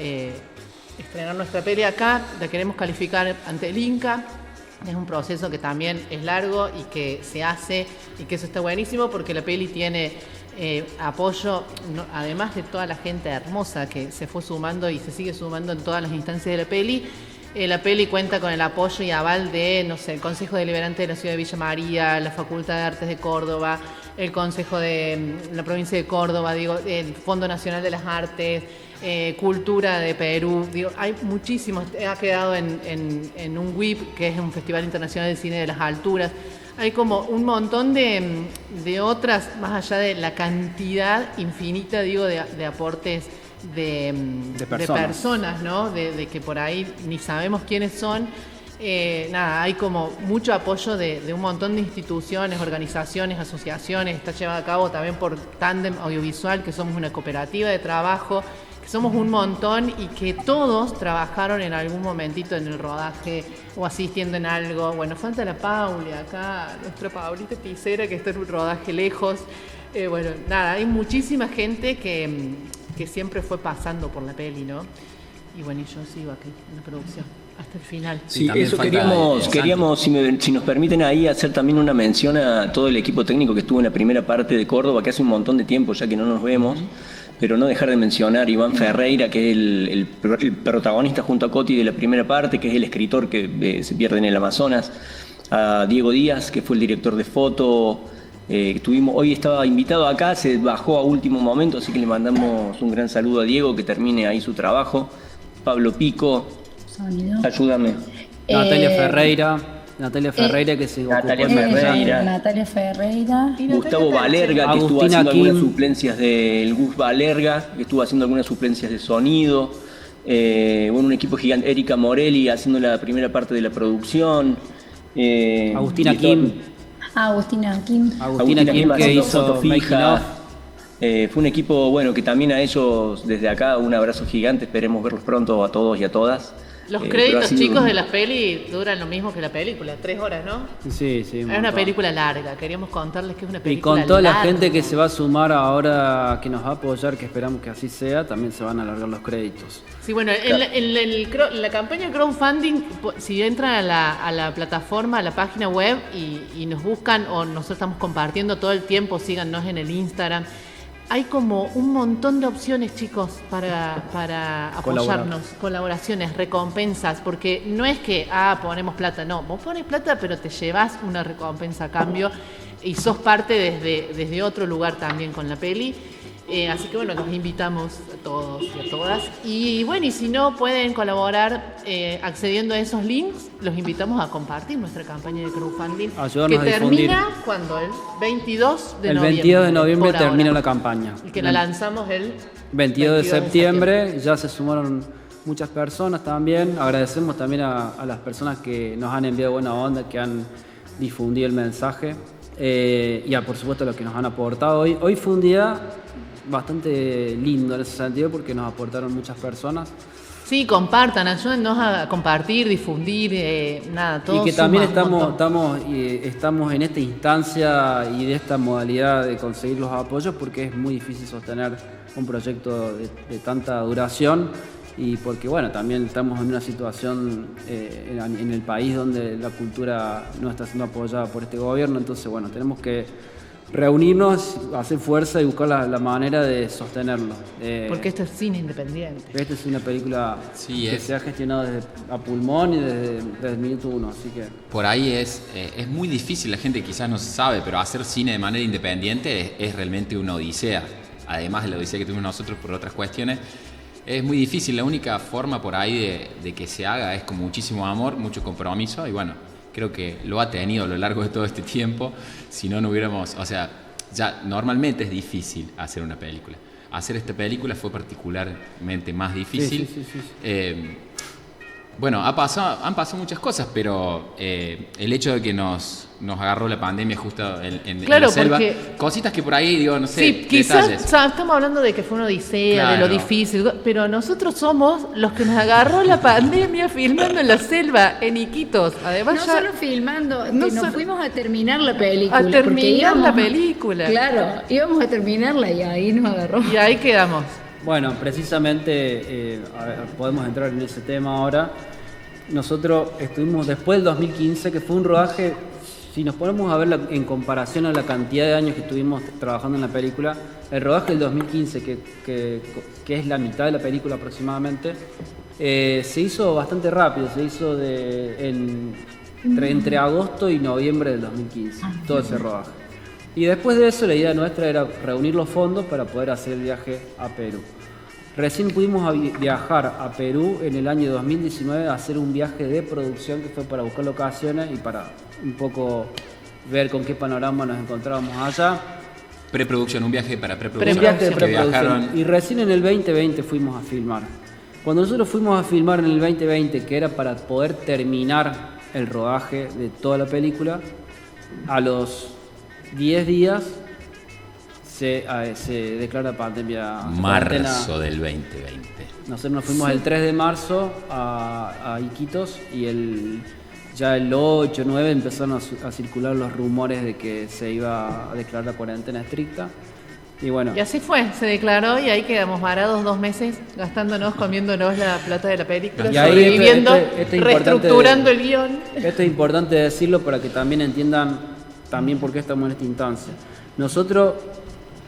estrenar nuestra peli acá, la queremos calificar ante el Inca. Es un proceso que también es largo y que se hace y que eso está buenísimo porque la peli tiene apoyo, además de toda la gente hermosa que se fue sumando y se sigue sumando en todas las instancias de la peli. La peli cuenta con el apoyo y aval de, no sé, el Consejo Deliberante de la Ciudad de Villa María, la Facultad de Artes de Córdoba, el Consejo de la Provincia de Córdoba, el Fondo Nacional de las Artes, Cultura de Perú, hay muchísimos, ha quedado en un WIP, que es un Festival Internacional de Cine de las Alturas. Hay como un montón de otras, más allá de la cantidad infinita, de aportes de personas, ¿no? De que por ahí ni sabemos quiénes son. Hay como mucho apoyo de un montón de instituciones, organizaciones, asociaciones. Está llevado a cabo también por Tándem Audiovisual, que somos una cooperativa de trabajo, que somos un montón y que todos trabajaron en algún momentito en el rodaje o asistiendo en algo. Bueno, falta la Pauli acá, nuestra Paulita Picera, que está en un rodaje lejos. Hay muchísima gente que siempre fue pasando por la peli, ¿no? Y bueno, y yo sigo aquí en la producción hasta el final. Sí, eso queríamos si nos permiten ahí, hacer también una mención a todo el equipo técnico que estuvo en la primera parte de Córdoba, que hace un montón de tiempo ya que no nos vemos, pero no dejar de mencionar a Iván Ferreira, que es el protagonista junto a Coti de la primera parte, que es el escritor que se pierde en el Amazonas, a Diego Díaz, que fue el director de foto. Hoy estaba invitado acá, se bajó a último momento, así que le mandamos un gran saludo a Diego, que termine ahí su trabajo. Pablo Pico, Sonido. Ayúdame. Natalia Ferreira, que se ocupó Natalia Ferreira. Gustavo Valerga, que estuvo Agustina haciendo Kim. algunas suplencias del Gus Valerga, que estuvo haciendo algunas suplencias de sonido. Un equipo gigante, Erika Morelli haciendo la primera parte de la producción. Agustina Kim. Agustina Kim, que haciendo hizo foto Making fija. Of. Fue un equipo, que también a ellos, desde acá, un abrazo gigante. Esperemos verlos pronto a todos y a todas. Los Pero créditos ha sido chicos de la peli duran lo mismo que la película, 3 horas, ¿no? Sí, Es una película larga, queríamos contarles que es una Y película larga. con toda la gente que se va a sumar ahora, que nos va a apoyar, que esperamos que así sea, también se van a alargar los créditos. Sí, bueno, en la campaña de crowdfunding, si entran a la plataforma, a la página web y nos buscan, o nosotros estamos compartiendo todo el tiempo, síganos en el Instagram. Hay como un montón de opciones, chicos, para apoyarnos, colaboraciones, recompensas, porque no es que, ponemos plata, no, vos pones plata pero te llevas una recompensa a cambio y sos parte desde otro lugar también con la peli. Así que bueno, los invitamos a todos y a todas. Y bueno, y si no pueden colaborar accediendo a esos links, los invitamos a compartir nuestra campaña de crowdfunding. Ayudarnos que a difundir. termina cuando el 22 de El noviembre. 22 de noviembre por termina ahora. la campaña. Y que la lanzamos el 22 de septiembre, ya se sumaron muchas personas también. Agradecemos también a las personas que nos han enviado buena onda, que han difundido el mensaje. Y por supuesto a los que nos han aportado hoy. Hoy fue un día bastante lindo en ese sentido porque nos aportaron muchas personas. Sí, compartan, ayúdennos a compartir, difundir, todo. Y que también suma un montón. estamos en esta instancia y de esta modalidad de conseguir los apoyos porque es muy difícil sostener un proyecto de tanta duración y porque también estamos en una situación en el país donde la cultura no está siendo apoyada por este gobierno, entonces tenemos que reunirnos, hacer fuerza y buscar la manera de sostenerlo. Porque esto es cine independiente. Esta es una película que se ha gestionado a pulmón y desde el minuto 1, así que... Por ahí es muy difícil, la gente quizás no sabe, pero hacer cine de manera independiente es realmente una odisea. Además de la odisea que tuvimos nosotros por otras cuestiones, es muy difícil. La única forma por ahí de que se haga es con muchísimo amor, mucho compromiso y creo creo que lo ha tenido a lo largo de todo este tiempo, si no, no hubiéramos, o sea, ya normalmente es difícil hacer una película. Hacer esta película fue particularmente más difícil. Sí. Bueno, han pasado muchas cosas, pero el hecho de que nos agarró la pandemia justo en la selva, cositas que por ahí, digo, no sé, sí, quizás detalles. Estamos hablando de que fue una odisea, de lo difícil, pero nosotros somos los que nos agarró la pandemia filmando en la selva, en Iquitos. Además, no solo filmando, nos fuimos a terminar la película. A terminar la película. Claro, íbamos a terminarla y ahí nos agarró. Y ahí quedamos. Bueno, precisamente podemos entrar en ese tema ahora. Nosotros estuvimos después del 2015, que fue un rodaje, si nos ponemos a ver en comparación a la cantidad de años que estuvimos trabajando en la película, el rodaje del 2015, que es la mitad de la película aproximadamente, se hizo bastante rápido, se hizo entre agosto y noviembre del 2015, todo ese rodaje. Y después de eso la idea nuestra era reunir los fondos para poder hacer el viaje a Perú. Recién pudimos viajar a Perú en el año 2019 a hacer un viaje de producción que fue para buscar locaciones y para un poco ver con qué panorama nos encontrábamos allá. Preproducción, un viaje para preproducción. Un viaje de preproducción. Y recién en el 2020 fuimos a filmar. Cuando nosotros fuimos a filmar en el 2020, que era para poder terminar el rodaje de toda la película, a los 10 días se declara pandemia. Marzo del 2020. Nosotros nos fuimos el 3 de marzo a Iquitos y ya el 8, 9 empezaron a circular los rumores de que se iba a declarar la cuarentena estricta. Y bueno. Y así fue, se declaró y ahí quedamos varados 2 meses gastándonos, comiéndonos la plata de la película, sobreviviendo, reestructurando el guión. Esto es importante decirlo para que también entiendan también por qué estamos en esta instancia. Nosotros,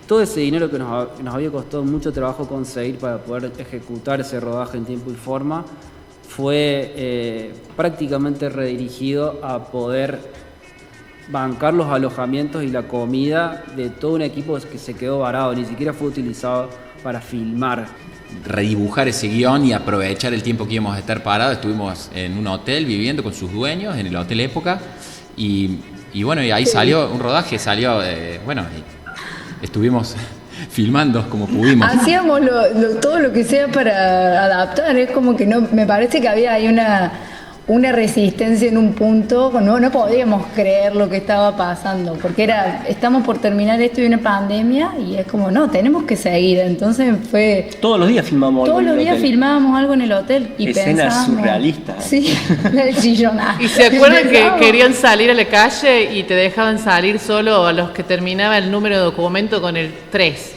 todo ese dinero que nos había costado mucho trabajo conseguir para poder ejecutar ese rodaje en tiempo y forma, fue prácticamente redirigido a poder bancar los alojamientos y la comida de todo un equipo que se quedó varado, ni siquiera fue utilizado para filmar. Redibujar ese guión y aprovechar el tiempo que íbamos a estar parados. Estuvimos en un hotel viviendo con sus dueños, en el Hotel Época, y bueno, y ahí salió un rodaje, estuvimos filmando como pudimos. Hacíamos todo lo que sea para adaptar, es como que no, me parece que había ahí una resistencia en un punto, no podíamos creer lo que estaba pasando, porque estamos por terminar esto de una pandemia y es como, no, tenemos que seguir, entonces fue... Todos los días filmamos algo. Todos los días filmábamos algo en el hotel y escenas surrealistas. Sí, la de chillonar. ¿Y se acuerdan que querían salir a la calle y te dejaban salir solo a los que terminaba el número de documento con el 3?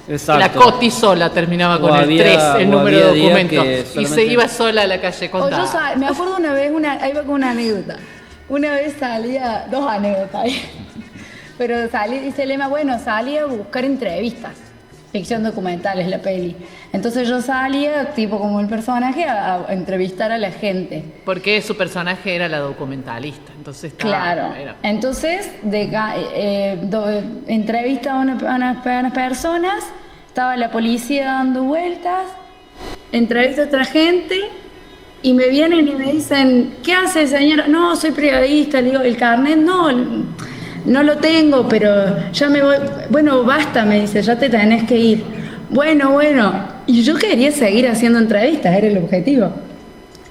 Exacto. La Coti sola terminaba con el 3, el número de documento. Y se iba sola a la calle con me acuerdo una vez, ahí va con una anécdota. Una vez salía, 2 anécdotas ahí. Pero dice Lema, salía a buscar entrevistas. Ficción documental es la peli. Entonces yo salía, tipo como el personaje, a entrevistar a la gente. Porque su personaje era la documentalista. Entonces claro. Entonces, entrevista a unas personas, estaba la policía dando vueltas, entrevista a otra gente, y me vienen y me dicen, ¿qué hace, señora? No, soy periodista. Le digo, ¿el carnet? No lo tengo, pero ya me voy. Bueno, basta, me dice, ya te tenés que ir. Bueno. Y yo quería seguir haciendo entrevistas, era el objetivo.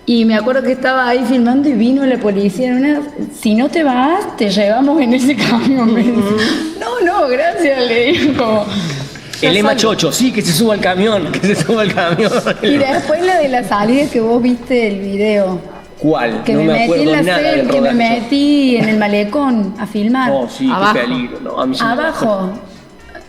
Y me acuerdo que estaba ahí filmando y vino la policía. Si no te vas, te llevamos en ese camión. Me dice, no, gracias, le digo. El Lema Chocho, sí, que se suba al camión, Y después la de la salida que vos viste el video. ¿Cuál? Que no me acuerdo nada del rodaje. Que me metí en el malecón a filmar. Oh, sí, abajo. Qué peligro. No, a mí abajo.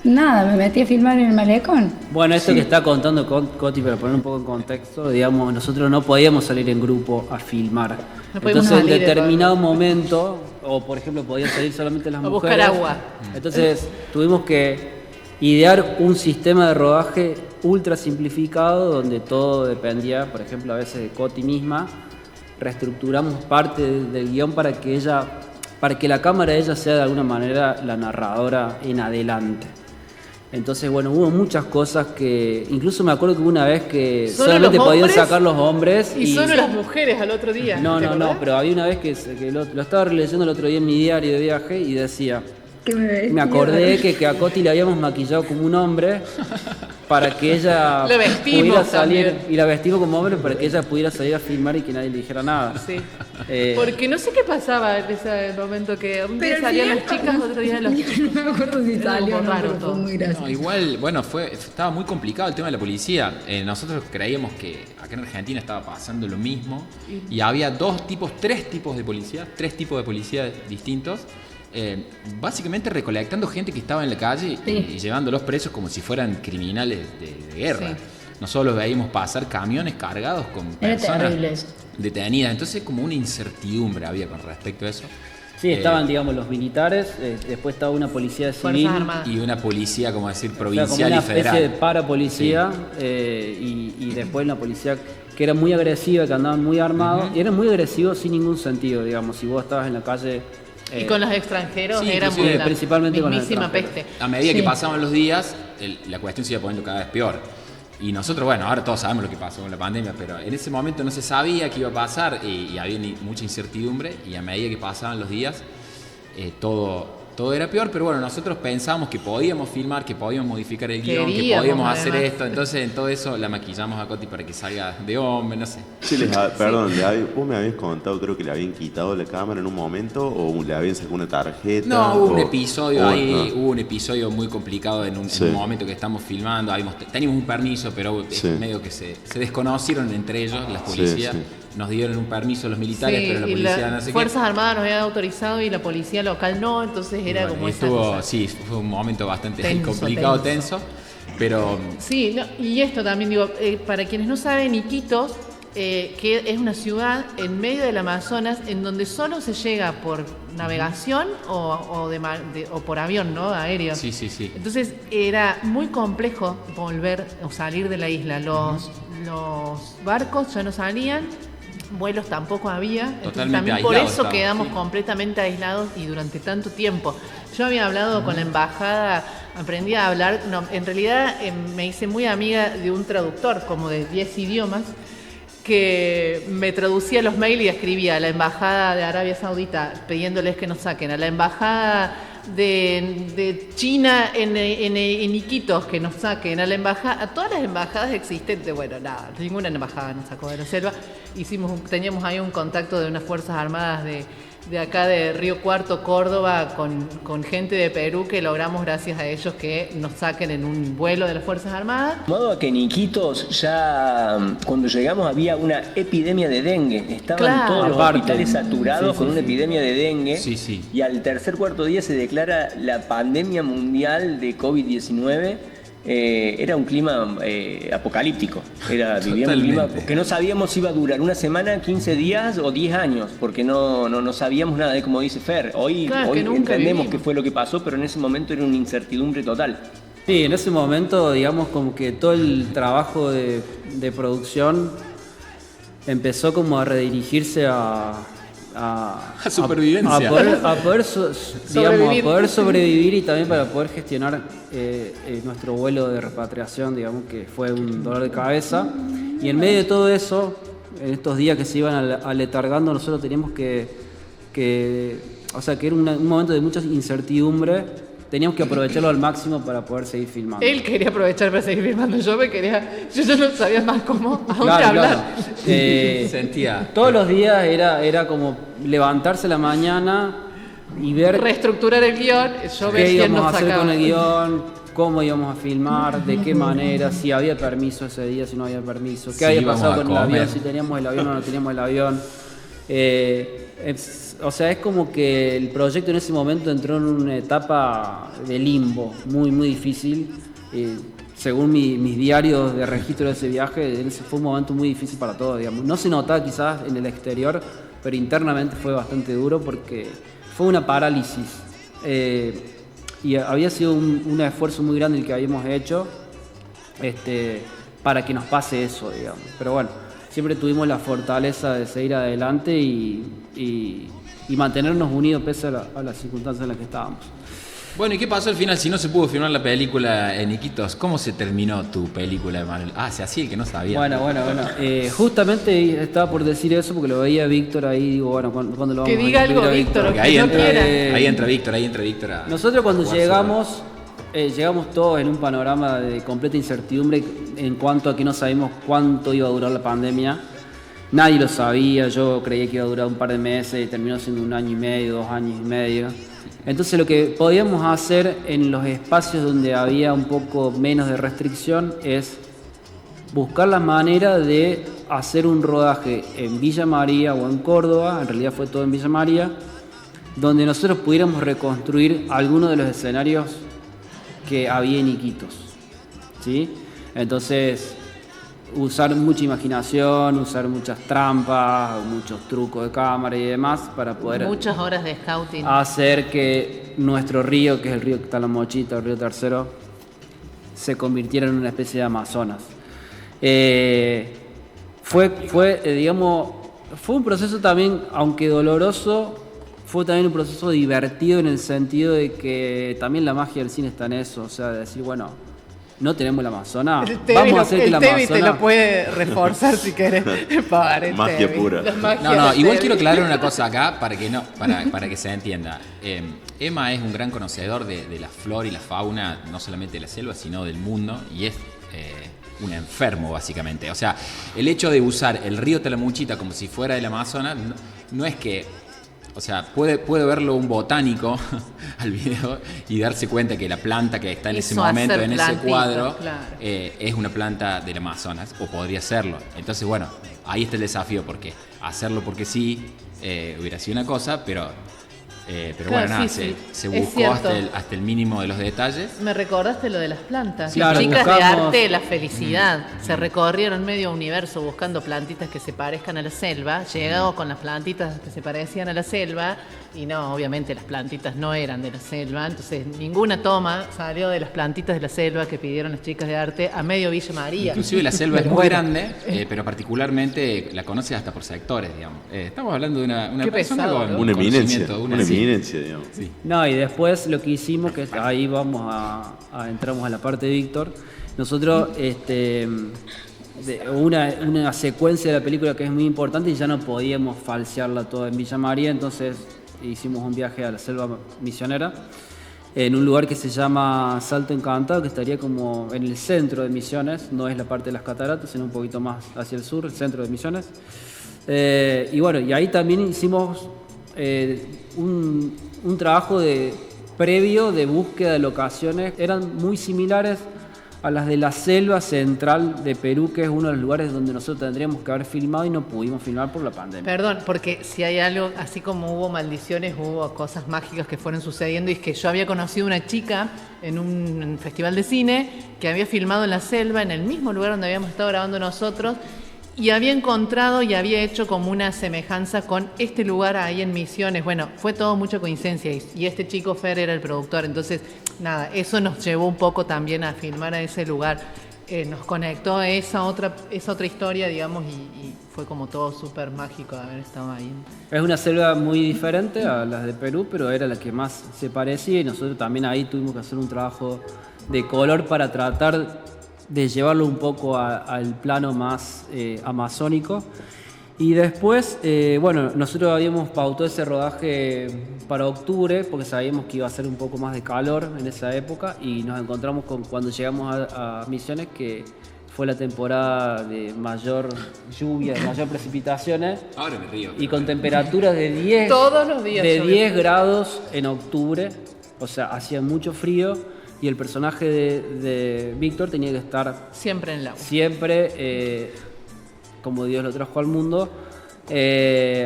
Nada, me metí a filmar en el malecón. Bueno, esto que está contando Coti, para poner un poco en contexto, digamos, nosotros no podíamos salir en grupo a filmar. Entonces, en determinado momento, o por ejemplo, podían salir solamente las mujeres. A buscar agua. Entonces, tuvimos que idear un sistema de rodaje ultra simplificado, donde todo dependía, por ejemplo, a veces de Coti misma. Reestructuramos parte del guión para que la cámara de ella sea de alguna manera la narradora en adelante. Entonces, bueno, hubo muchas cosas que... Incluso me acuerdo que hubo una vez que Solo solamente los podían hombres sacar los hombres. Y solo las mujeres al otro día. No, ¿te no, acordás? no, pero había una vez que lo estaba leyendo el otro día en mi diario de viaje y decía... Me acordé que a Coti le habíamos maquillado como un hombre para que ella La vestimos pudiera salir, también. y la vestimos como hombre para que ella pudiera salir a filmar y que nadie le dijera nada. Sí. Eh, Porque no sé qué pasaba en ese momento, que un día Pero salían sí, las chicas, otro día los chicos. No me acuerdo si Era salió o como no, raro pero todo. fue muy gracioso. No, igual, bueno, estaba muy complicado el tema de la policía. Nosotros creíamos que acá en Argentina estaba pasando lo mismo y había tres tipos de policía distintos. Básicamente recolectando gente que estaba en la calle y llevándolos presos como si fueran criminales de guerra. Sí. Nosotros los veíamos pasar camiones cargados con Era personas terrible eso. detenidas. Entonces como una incertidumbre había con respecto a eso. sí, estaban, digamos, los militares, después estaba una policía civil. Fuerzas Armadas. Y una policía, como decir, O sea, como provincial una y federal. especie de parapolicía y después una policía que era muy agresiva, que andaban muy armados. Y eran muy agresivos sin ningún sentido, digamos. Si vos estabas en la calle... Y con los extranjeros sí, éramos inclusive, la principalmente con los mismísima extranjeros. peste. A medida que Sí. pasaban los días, la cuestión se iba poniendo cada vez peor. Y nosotros, bueno, ahora todos sabemos lo que pasó con la pandemia, pero en ese momento no se sabía qué iba a pasar y había mucha incertidumbre. Y a medida que pasaban los días, todo era peor. Pero bueno, nosotros pensábamos que podíamos filmar, que podíamos modificar el guión, que Queríamos, podíamos hacer además. esto. Entonces, en todo eso la maquillamos a Coti para que salga de hombre, no sé. Sí, perdón, vos me habías contado, creo que le habían quitado la cámara en un momento o le habían sacado una tarjeta. No, hubo un o- episodio o- ahí, no. hubo un episodio muy complicado en un momento que estamos filmando. Teníamos un permiso, pero Sí. medio que se desconocieron entre ellos, las policías. sí. Nos dieron un permiso los militares, Sí, pero la y policía las no sé Fuerzas Armadas nos habían autorizado y la policía local no, entonces qué. era Bueno, como y esa estuvo, cosa. sí, fue un momento bastante Tenso, complicado, tenso. Pero Sí, no, y esto también digo, para quienes no saben, Iquitos, que es una ciudad en medio del Amazonas en donde solo se llega por navegación o por avión, ¿no? Aéreo. sí. Entonces era muy complejo volver o salir de la isla. Los barcos ya no salían, vuelos tampoco había. Entonces Totalmente también por aislados eso estaban, quedamos sí. completamente aislados y durante tanto tiempo. Yo había hablado con la embajada, aprendí a hablar, no, en realidad me hice muy amiga de un traductor como de 10 idiomas que me traducía los mails y escribía a la embajada de Arabia Saudita pidiéndoles que nos saquen, a la embajada de China en Iquitos que nos saquen, a la embajada, a todas las embajadas existentes. Bueno, nada, ninguna embajada nos sacó de la selva. Teníamos ahí un contacto de unas fuerzas armadas de acá de Río Cuarto, Córdoba, con gente de Perú que logramos gracias a ellos que nos saquen en un vuelo de las Fuerzas Armadas. De modo que en Iquitos ya cuando llegamos había una epidemia de dengue. Estaban Claro. todos los Aparte. hospitales saturados con una epidemia de dengue. Sí. Y al cuarto día se declara la pandemia mundial de COVID-19. Era un clima apocalíptico. Vivíamos un clima Totalmente. que no sabíamos si iba a durar una semana, 15 días o 10 años, porque no sabíamos nada de como dice Fer. Hoy Claro, que nunca entendemos vivimos. qué fue lo que pasó, pero en ese momento era una incertidumbre total. Sí, en ese momento, digamos, como que todo el trabajo de producción empezó como a redirigirse a supervivencia. a poder Sobrevivir. sobrevivir y también para poder gestionar nuestro vuelo de repatriación, digamos, que fue un dolor de cabeza. Y en medio de todo eso, en estos días que se iban aletargando, nosotros teníamos o sea, que era un momento de mucha incertidumbre, teníamos que aprovecharlo al máximo para poder seguir filmando. Él quería aprovechar para seguir filmando, yo ya no sabía más cómo a dónde Claro, hablar. claro. Sentía. Todos los días era como levantarse a la mañana y ver Reestructurar el guión, yo ver qué quién íbamos nos a hacer sacaba. con el guión, cómo íbamos a filmar, de qué manera, si había permiso ese día, si no había permiso, qué Si había íbamos pasado a con el avión, comer. si teníamos el avión o no teníamos el avión. O sea, es como que el proyecto en ese momento entró en una etapa de limbo muy, muy difícil. Según mis diarios de registro de ese viaje, ese fue un momento muy difícil para todos, digamos. No se notaba quizás en el exterior, pero internamente fue bastante duro porque fue una parálisis. Y había sido un esfuerzo muy grande el que habíamos hecho para que nos pase eso, digamos. Pero bueno, siempre tuvimos la fortaleza de seguir adelante y mantenernos unidos pese a las circunstancias en las que estábamos. Bueno, ¿y qué pasó al final si no se pudo filmar la película en Iquitos? ¿Cómo se terminó tu película, Manuel? Ah, se hacía el que no sabía. Bueno. Justamente estaba por decir eso porque lo veía Víctor ahí, digo, bueno, ¿cuándo lo vamos Que diga a incluir algo a Víctor, Porque que ahí no entra, quiera. ahí entra Víctor. Nosotros cuando jugar llegamos, llegamos todos en un panorama de completa incertidumbre en cuanto a que no sabíamos cuánto iba a durar la pandemia. Nadie lo sabía, yo creía que iba a durar un par de meses y terminó siendo 1 año y medio, 2 años y medio. Entonces lo que podíamos hacer en los espacios donde había un poco menos de restricción es buscar la manera de hacer un rodaje en Villa María o en Córdoba, en realidad fue todo en Villa María, donde nosotros pudiéramos reconstruir algunos de los escenarios que había en Iquitos, ¿sí? Entonces, usar mucha imaginación, usar muchas trampas, muchos trucos de cámara y demás para poder Muchas horas de scouting. hacer que nuestro río, que es el río que está en la Mochita, el río Tercero, se convirtiera en una especie de Amazonas. Digamos, fue un proceso también, aunque doloroso, fue también un proceso divertido en el sentido de que también la magia del cine está en eso, o sea, de decir, bueno, no tenemos el Amazonas, vamos a hacer que el Tevi te lo Amazonas... puede reforzar si querés. Para el Magia Tevi. pura. La magia No, del igual Tevi. quiero aclarar una cosa acá para que se entienda. Emma es un gran conocedor de la flora y la fauna, no solamente de la selva, sino del mundo, y es un enfermo, básicamente. O sea, el hecho de usar el río Talamuchita como si fuera el Amazonas, no es que... O sea, puede verlo un botánico al video y darse cuenta que la planta que está en ese Hizo momento, hacer en ese plantitas, cuadro, claro. es una planta del Amazonas, o podría serlo. Entonces, bueno, ahí está el desafío, porque hacerlo porque sí hubiera sido una cosa, pero Claro, bueno, nada, sí, se es buscó cierto. hasta el mínimo de los detalles. Me recordaste lo de las plantas. Sí, claro, Chicas de buscamos- arte, la felicidad. Se recorrieron medio universo buscando plantitas que se parezcan a la selva. Llegado con las plantitas que se parecían a la selva. Y no, obviamente las plantitas no eran de la selva. Entonces ninguna toma salió de las plantitas de la selva que pidieron las chicas de arte a medio Villa María. Inclusive la selva es Pero muy bueno. grande, pero particularmente la conoces hasta por sectores, digamos. Estamos hablando de una Qué persona pesado, con ¿no? Una eminencia, conocimiento, una sí. eminencia, digamos. Sí. No, y después lo que hicimos, que ahí vamos entramos a la parte de Víctor, nosotros, una secuencia de la película que es muy importante y ya no podíamos falsearla toda en Villa María, entonces hicimos un viaje a la selva misionera, en un lugar que se llama Salto Encantado, que estaría como en el centro de Misiones, no es la parte de las cataratas, sino un poquito más hacia el sur, el centro de Misiones. Y bueno, y ahí también hicimos un trabajo previo de búsqueda de locaciones. Eran muy similares a las de la selva central de Perú, que es uno de los lugares donde nosotros tendríamos que haber filmado y no pudimos filmar por la pandemia. Perdón, porque si hay algo, así como hubo maldiciones, hubo cosas mágicas que fueron sucediendo, y es que yo había conocido una chica en un festival de cine que había filmado en la selva, en el mismo lugar donde habíamos estado grabando nosotros, y había encontrado y había hecho como una semejanza con este lugar ahí en Misiones. Bueno, fue todo mucha coincidencia, y este chico Fer era el productor, entonces nada, eso nos llevó un poco también a filmar a ese lugar. Nos conectó a esa otra historia, digamos, y fue como todo súper mágico de haber estado ahí. Es una selva muy diferente a las de Perú, pero era la que más se parecía y nosotros también ahí tuvimos que hacer un trabajo de color para tratar de llevarlo un poco al plano más amazónico. Y después, bueno, nosotros habíamos pautado ese rodaje para octubre porque sabíamos que iba a ser un poco más de calor en esa época y nos encontramos cuando llegamos a Misiones, que fue la temporada de mayor lluvia, de mayor precipitaciones Ahora me río. y con temperaturas de 10, Todos los días de llovió. 10 grados en octubre, o sea, hacía mucho frío y el personaje de Víctor tenía que estar Siempre en el agua. siempre como Dios lo trajo al mundo.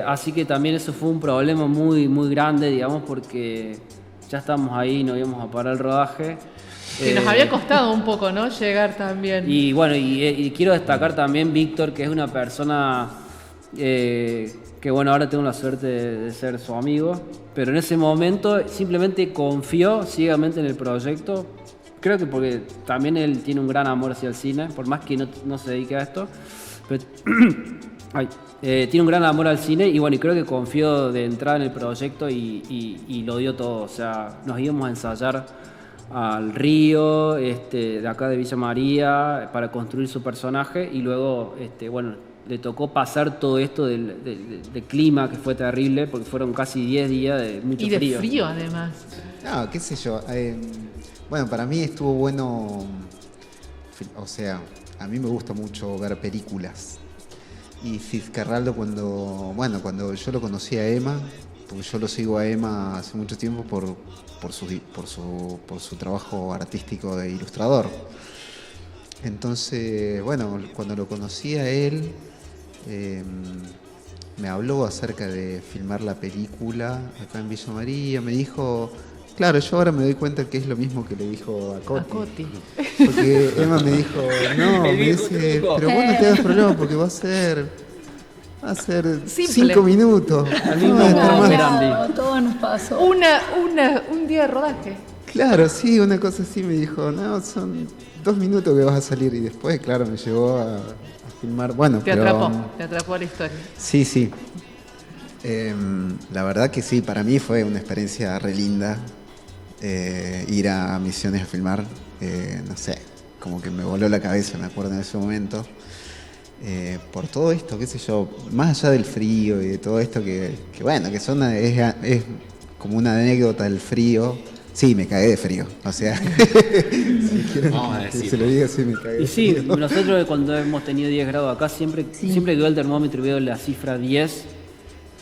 Así que también eso fue un problema muy, muy grande, digamos, porque ya estábamos ahí, no íbamos a parar el rodaje. Que nos había costado un poco, ¿no? Llegar también. Y bueno, y quiero destacar también Víctor, que es una persona que bueno, ahora tengo la suerte de ser su amigo, pero en ese momento simplemente confió ciegamente en el proyecto. Creo que porque también él tiene un gran amor hacia el cine, por más que no se dedique a esto. Pero Tiene un gran amor al cine y bueno, y creo que confió de entrada en el proyecto y lo dio todo. O sea, nos íbamos a ensayar al río, de acá de Villa María, para construir su personaje y luego, bueno, le tocó pasar todo esto del clima, que fue terrible, porque fueron casi 10 días de mucho Y de frío. frío además. No, qué sé yo. Bueno, para mí estuvo bueno. O sea, a mí me gusta mucho ver películas. Y Fitzcarraldo cuando yo lo conocí a Emma, porque yo lo sigo a Emma hace mucho tiempo por su trabajo artístico de ilustrador. Entonces, bueno, cuando lo conocí a él, me habló acerca de filmar la película acá en Villa María. Me dijo, claro, yo ahora me doy cuenta que es lo mismo que le dijo a A Coti. Coti. Porque Emma me dijo, no, me dice, pero vos no te das problema porque va a ser Simple. 5 minutos. Al mismo No, modo, más. Mirandi. No, todo nos pasó. Un día de rodaje. Claro, sí, una cosa así me dijo, no, son 2 minutos que vas a salir. Y después, claro, me llevó a filmar. Bueno, Te atrapó la historia. Sí, sí. La verdad que sí, para mí fue una experiencia re linda ir a Misiones a filmar. No sé, como que me voló la cabeza, me acuerdo en ese momento. Por todo esto, qué sé yo, más allá del frío y de todo esto que bueno, que es como una anécdota del frío. Sí, me cagué de frío, o sea, si quieren Vamos a que decir. se lo diga, sí me cagué de Y sí, frío. nosotros cuando hemos tenido 10 grados acá, siempre que veo el termómetro y veo la cifra 10,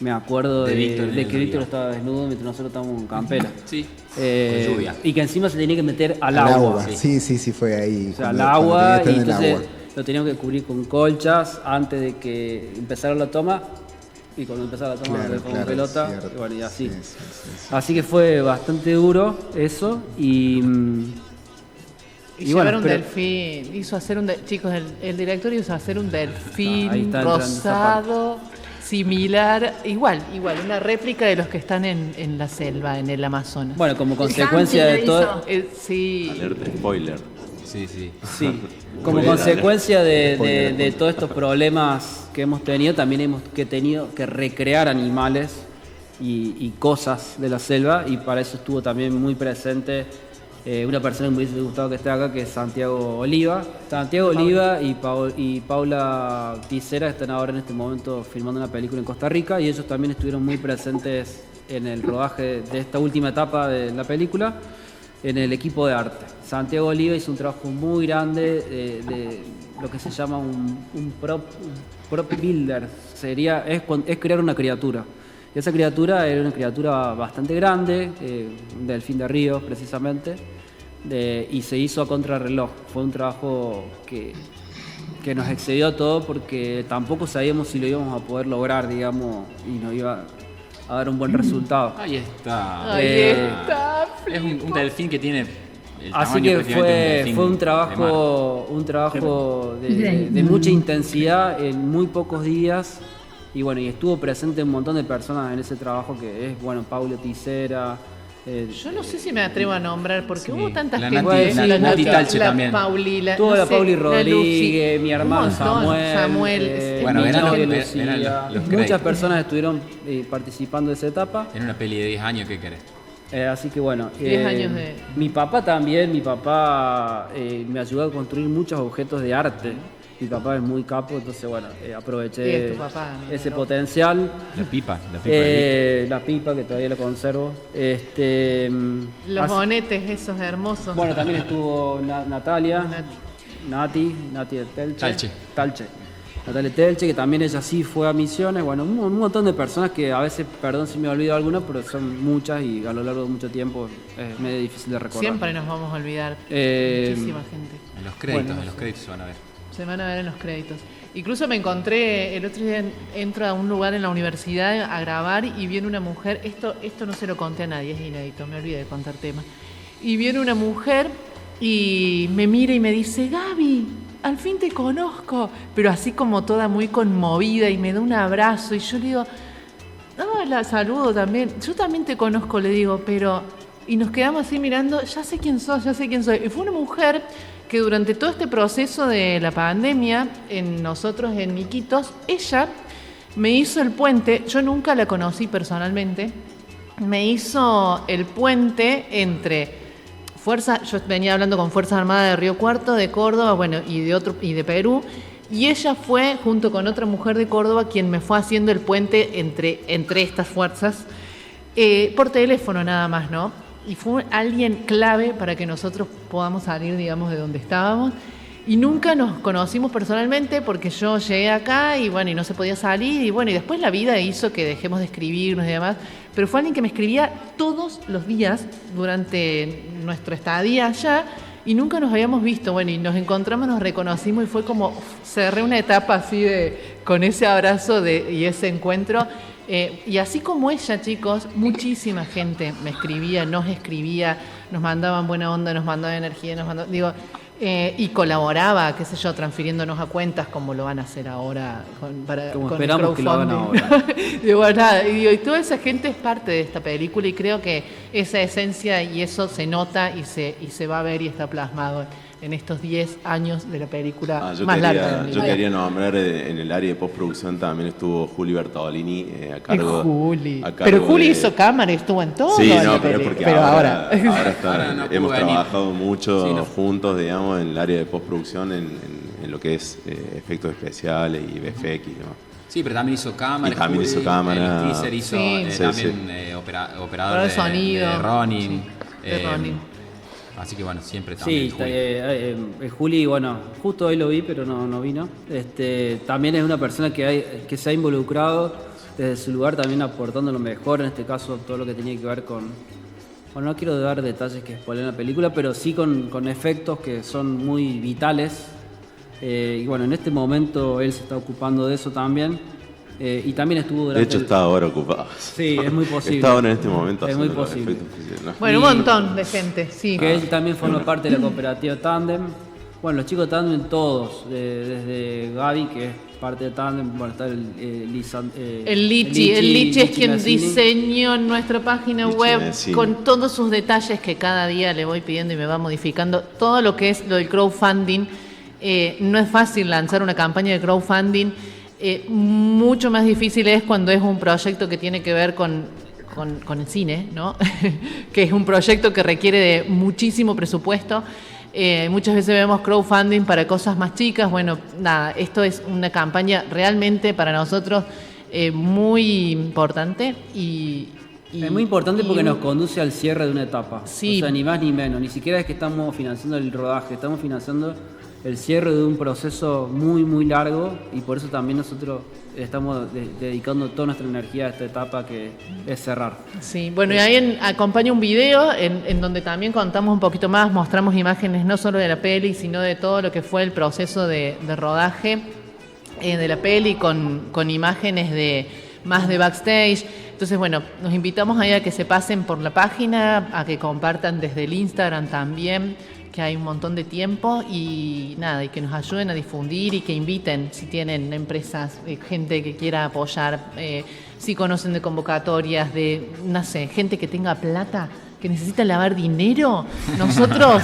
me acuerdo De de, Víctor en de el que Víctor río. estaba desnudo mientras nosotros estábamos en campera. Sí, con lluvia. Y que encima se tenía que meter al Al agua. Sí, sí, fue ahí. O sea, cuando- al cuando agua, tenía y que estar en el entonces lo teníamos que cubrir con colchas antes de que empezara la toma. Y cuando empezara la toma Claro, lo dejamos claro, pelota. cierto. Y bueno, y así. Sí, sí, sí, sí. Así que fue bastante duro eso. Y Y, Y bueno, llevar un pero- delfín, hizo hacer chicos, el director hizo hacer un Ahí delfín está entrando esa rosado, similar, igual, una réplica de los que están en la selva, en el Amazonas. bueno, como consecuencia de lo todo. Sí, Alerta spoiler. sí, sí. Sí, como consecuencia de todos estos problemas que hemos tenido, también hemos tenido que recrear animales y cosas de la selva, y para eso estuvo también muy presente una persona que me hubiese gustado que esté acá, que es Santiago Oliva. Santiago Oliva y Paula Tisera están ahora en este momento filmando una película en Costa Rica, y ellos también estuvieron muy presentes en el rodaje de esta última etapa de la película, en el equipo de arte. Santiago Oliva hizo un trabajo muy grande de lo que se llama un prop builder. Es crear una criatura. Y esa criatura era una criatura bastante grande, un delfín de río precisamente, y se hizo a contrarreloj. Fue un trabajo que nos excedió a todo porque tampoco sabíamos si lo íbamos a poder lograr, digamos, y nos iba a dar un buen resultado. Ahí está. ahí Eh, está. Es un delfín que tiene el Así tamaño que prácticamente de un delfín fue un de trabajo de mucha intensidad en muy pocos días, y bueno, y estuvo presente un montón de personas en ese trabajo, que es, bueno, Paulo Tisera. Yo no sé si me atrevo a nombrar porque Sí, hubo tantas la gente. Nati- la Nati Talche también. Pauli, Tuvo la sé, Pauli la Rodríguez, Lucy, mi un hermano montón, Samuel, Bueno, mi eran novia los- Lucía. eran los Muchas créditos. personas estuvieron participando de esa etapa. En una peli de 10 años, ¿qué querés? Así que bueno, 10 años de- mi papá me ayudó a construir muchos objetos de arte. Mi papá es muy capo, entonces bueno, Sí, aproveché es tu papá, ¿no? ese potencial. La pipa de La pipa, que todavía la conservo. Los así- bonetes esos hermosos. bueno, también estuvo Natalia, Nati de Telche. Natalia Telche, que también ella sí fue a Misiones. Bueno, un montón de personas que a veces, perdón si me olvido alguna, pero son muchas y a lo largo de mucho tiempo es medio difícil de recordar. Siempre nos vamos a olvidar. Eh, Muchísima gente. En los créditos, Bueno, en los créditos se van a ver. Se van a ver en los créditos. Incluso me encontré, el otro día entro a un lugar en la universidad a grabar y viene una mujer, esto no se lo conté a nadie, es inédito, me olvidé de contar temas. Y viene una mujer y me mira y me dice, Gaby, al fin te conozco, pero así como toda muy conmovida, y me da un abrazo y yo le digo, no, la saludo también, yo también te conozco, le digo, pero... Y nos quedamos así mirando, ya sé quién soy. Y fue una mujer que durante todo este proceso de la pandemia, nosotros en Iquitos, ella me hizo el puente, yo nunca la conocí personalmente, me hizo el puente entre yo venía hablando con Fuerzas Armadas de Río Cuarto, de Córdoba, bueno, y de Perú, y ella fue, junto con otra mujer de Córdoba, quien me fue haciendo el puente entre estas fuerzas, por teléfono nada más, ¿no? Y fue alguien clave para que nosotros podamos salir, digamos, de donde estábamos. Y nunca nos conocimos personalmente porque yo llegué acá y bueno, y no se podía salir. Y bueno, y después la vida hizo que dejemos de escribirnos y demás. Pero fue alguien que me escribía todos los días durante nuestra estadía allá y nunca nos habíamos visto. Bueno, y nos encontramos, nos reconocimos y fue como cerré una etapa así con ese abrazo y ese encuentro. Y así como ella, chicos, muchísima gente me escribía, nos mandaban buena onda, nos mandaban energía, y colaboraba, qué sé yo, transfiriéndonos a cuentas como lo van a hacer ahora como con esperamos el que lo hagan crowdfunding. ahora. Y toda esa gente es parte de esta película y creo que esa esencia y eso se nota y se va a ver y está plasmado en estos 10 años de la película más larga. Yo quería nombrar en el área de postproducción también estuvo Juli Bertolini a cargo. Pero Juli hizo cámara y estuvo en todo. Sí, no, pero es porque ahora Ahora no hemos pudo venir. trabajado mucho Sí, no. juntos, digamos, en el área de postproducción, en lo que es efectos especiales y VFX y demás. Sí, pero también hizo cámara. Y también hizo cámara. El teaser hizo Sí. también operador de sonido. de Ronin. De Ronin. Así que bueno, siempre también. Sí, Juli, bueno, justo hoy lo vi, pero no vino. También es una persona que se ha involucrado desde su lugar, también aportando lo mejor, en este caso todo lo que tenía que ver con... Bueno, no quiero dar detalles que spoilen la película, pero sí con efectos que son muy vitales. Y bueno, en este momento él se está ocupando de eso también. Y también estuvo durante... De hecho, está ahora ocupado. Sí, es muy posible. Está ahora en este momento Es muy haciendo los posible. efectos especiales, ¿no? Bueno, un montón de gente, sí. Que él también forma parte de la cooperativa Tandem. Bueno, los chicos de Tandem todos, desde Gaby, que es parte de Tandem, bueno, está El Lichi es quien Mazzini. diseñó nuestra página Lichi web Mazzini. con todos sus detalles que cada día le voy pidiendo y me va modificando. Todo lo que es lo del crowdfunding, no es fácil lanzar una campaña de crowdfunding. Mucho más difícil es cuando es un proyecto que tiene que ver con el cine, ¿no? Que es un proyecto que requiere de muchísimo presupuesto. Muchas veces vemos crowdfunding para cosas más chicas. Bueno, nada, esto es una campaña realmente para nosotros muy importante es muy importante porque nos conduce al cierre de una etapa. Sí. O sea, ni más ni menos. Ni siquiera es que estamos financiando el rodaje, estamos financiando el cierre de un proceso muy, muy largo y por eso también nosotros estamos dedicando toda nuestra energía a esta etapa que es cerrar. Sí, bueno, y ahí acompaña un video en donde también contamos un poquito más, mostramos imágenes no solo de la peli, sino de todo lo que fue el proceso de rodaje de la peli con imágenes más de backstage. Entonces, bueno, nos invitamos ahí a que se pasen por la página, a que compartan desde el Instagram también, que hay un montón de tiempo y nada, y que nos ayuden a difundir y que inviten si tienen empresas, gente que quiera apoyar, si conocen de convocatorias, de, no sé, gente que tenga plata, que necesita lavar dinero, nosotros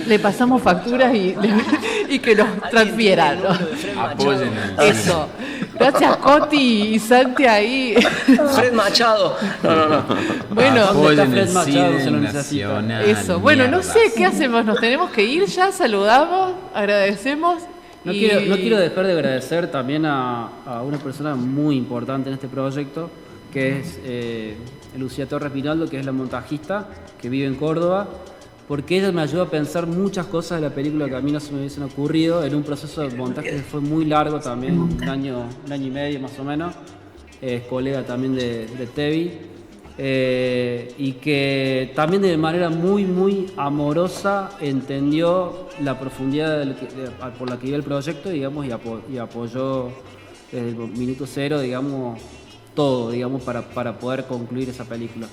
le pasamos facturas y que nos transfieran, ¿no? Apoyen Eso. Gracias, Coti y Santi ahí. Fred Machado. No. Bueno, Apoyen Fred el Machado, cine se lo necesita. nacional. eso. Bueno, no mierda. sé qué hacemos. Nos tenemos que ir ya. Saludamos, agradecemos. No y- quiero dejar de agradecer también a una persona muy importante en este proyecto, que es Lucía Torres Pinaldo, que es la montajista, que vive en Córdoba, porque ella me ayudó a pensar muchas cosas de la película que a mí no se me hubiesen ocurrido, en un proceso de montaje que fue muy largo también, un año y medio más o menos. Es colega también de Tevi. Y que también de manera muy, muy amorosa entendió la profundidad por la que iba el proyecto, digamos, y apoyó desde el minuto cero, digamos, todo, digamos, para poder concluir esa película.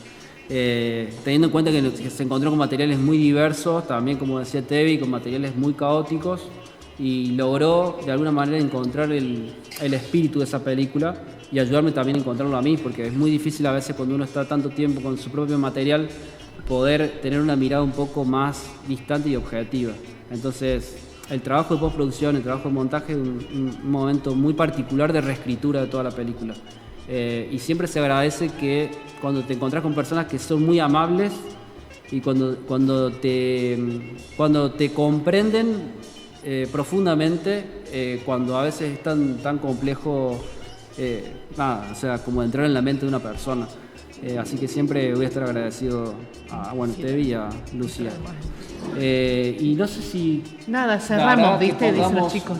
Teniendo en cuenta que se encontró con materiales muy diversos, también como decía Tevi, con materiales muy caóticos, y logró de alguna manera encontrar el espíritu de esa película y ayudarme también a encontrarlo a mí, porque es muy difícil a veces cuando uno está tanto tiempo con su propio material poder tener una mirada un poco más distante y objetiva. Entonces, el trabajo de postproducción, el trabajo de montaje es un momento muy particular de reescritura de toda la película. Y siempre se agradece que cuando te encontrás con personas que son muy amables y cuando te comprenden profundamente, cuando a veces es tan complejo, o sea, como entrar en la mente de una persona. Así que siempre voy a estar agradecido a Tevi y a Lucía. Y no sé si... Nada, cerramos, ¿viste? Dicen los chicos.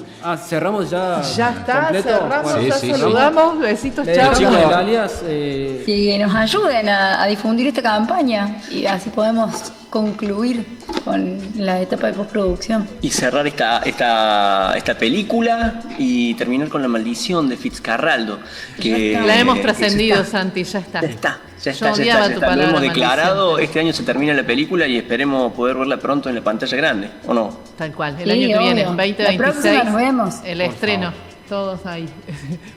Cerramos ya. Ya está, completo. cerramos, Bueno, ya saludamos, besitos, le chao. decimos al alias, Que nos ayuden a difundir esta campaña y así podemos concluir con la etapa de postproducción. Y cerrar esta película y terminar con La maldición de Fitzcarraldo. Que, La hemos que trascendido, ya está. Santi, ya está. Ya está. Yo odiaba tu Lo palabra, hemos declarado, maldición. este año se termina la película y esperemos poder verla pronto en la pantalla grande, ¿o no? Tal cual, el Sí, año que viene, obvio. 2026. La próxima nos vemos. El estreno, todos ahí.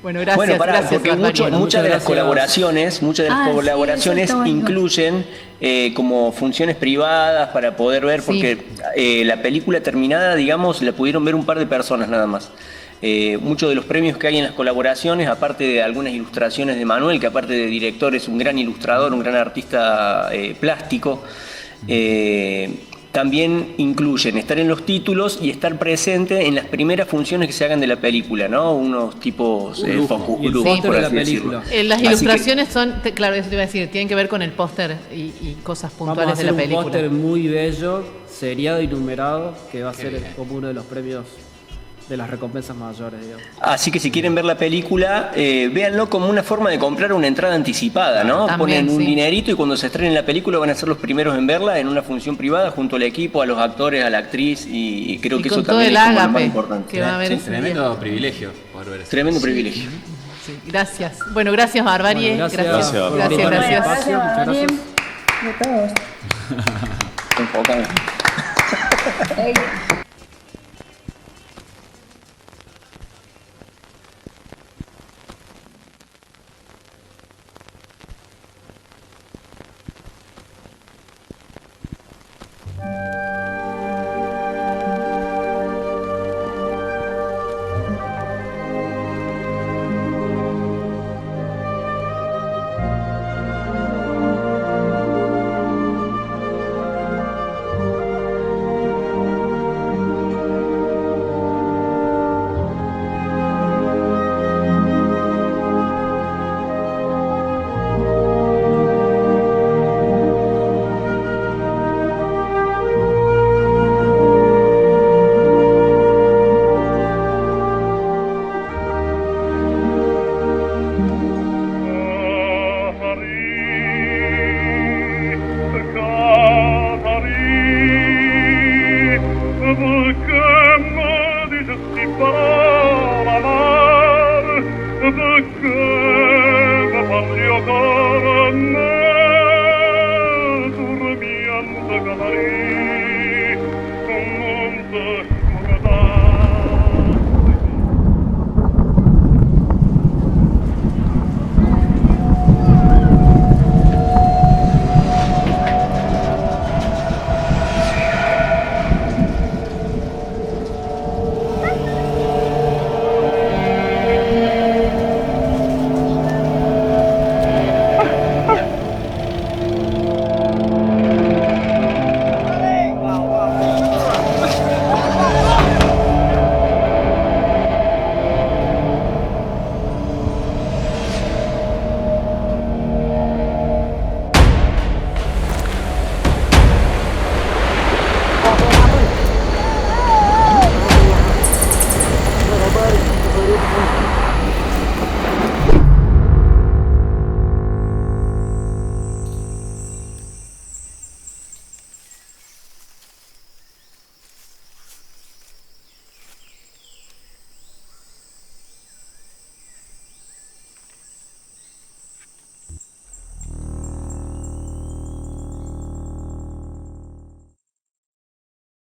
Bueno, gracias, Bueno, gracias. porque Barbarie. muchas de las gracias. colaboraciones, Sí, eso está bueno. incluyen como funciones privadas para poder ver, Sí. porque la película terminada, digamos, la pudieron ver un par de personas nada más. Muchos de los premios que hay en las colaboraciones, aparte de algunas ilustraciones de Manuel, que aparte de director es un gran ilustrador, un gran artista plástico, también incluyen estar en los títulos y estar presente en las primeras funciones que se hagan de la película, ¿no? Unos tipos focus Y el group, póster por de la así decirlo. película. Las Así que- ilustraciones son, claro, eso te iba a decir, tienen que ver con el póster y cosas vamos a puntuales de hacer la un película. póster muy bello, seriado y numerado, que va a ser como uno de los premios de las recompensas mayores, digamos. Así que si quieren ver la película, véanlo como una forma de comprar una entrada anticipada, ¿no? También, Ponen un sí. dinerito y cuando se estrene la película van a ser los primeros en verla en una función privada junto al equipo, a los actores, a la actriz y creo Y que con eso todo también el es como lo más ágape importante. que va a haber Sí, ese día. tremendo privilegio poder ver eso. Tremendo privilegio. Sí, gracias. Bueno, gracias, Barbarie. Bueno, gracias. Gracias, por Gracias, brindarnos gracias. el espacio, muchas Barbarie. gracias. De todos. Enfócame. Ey.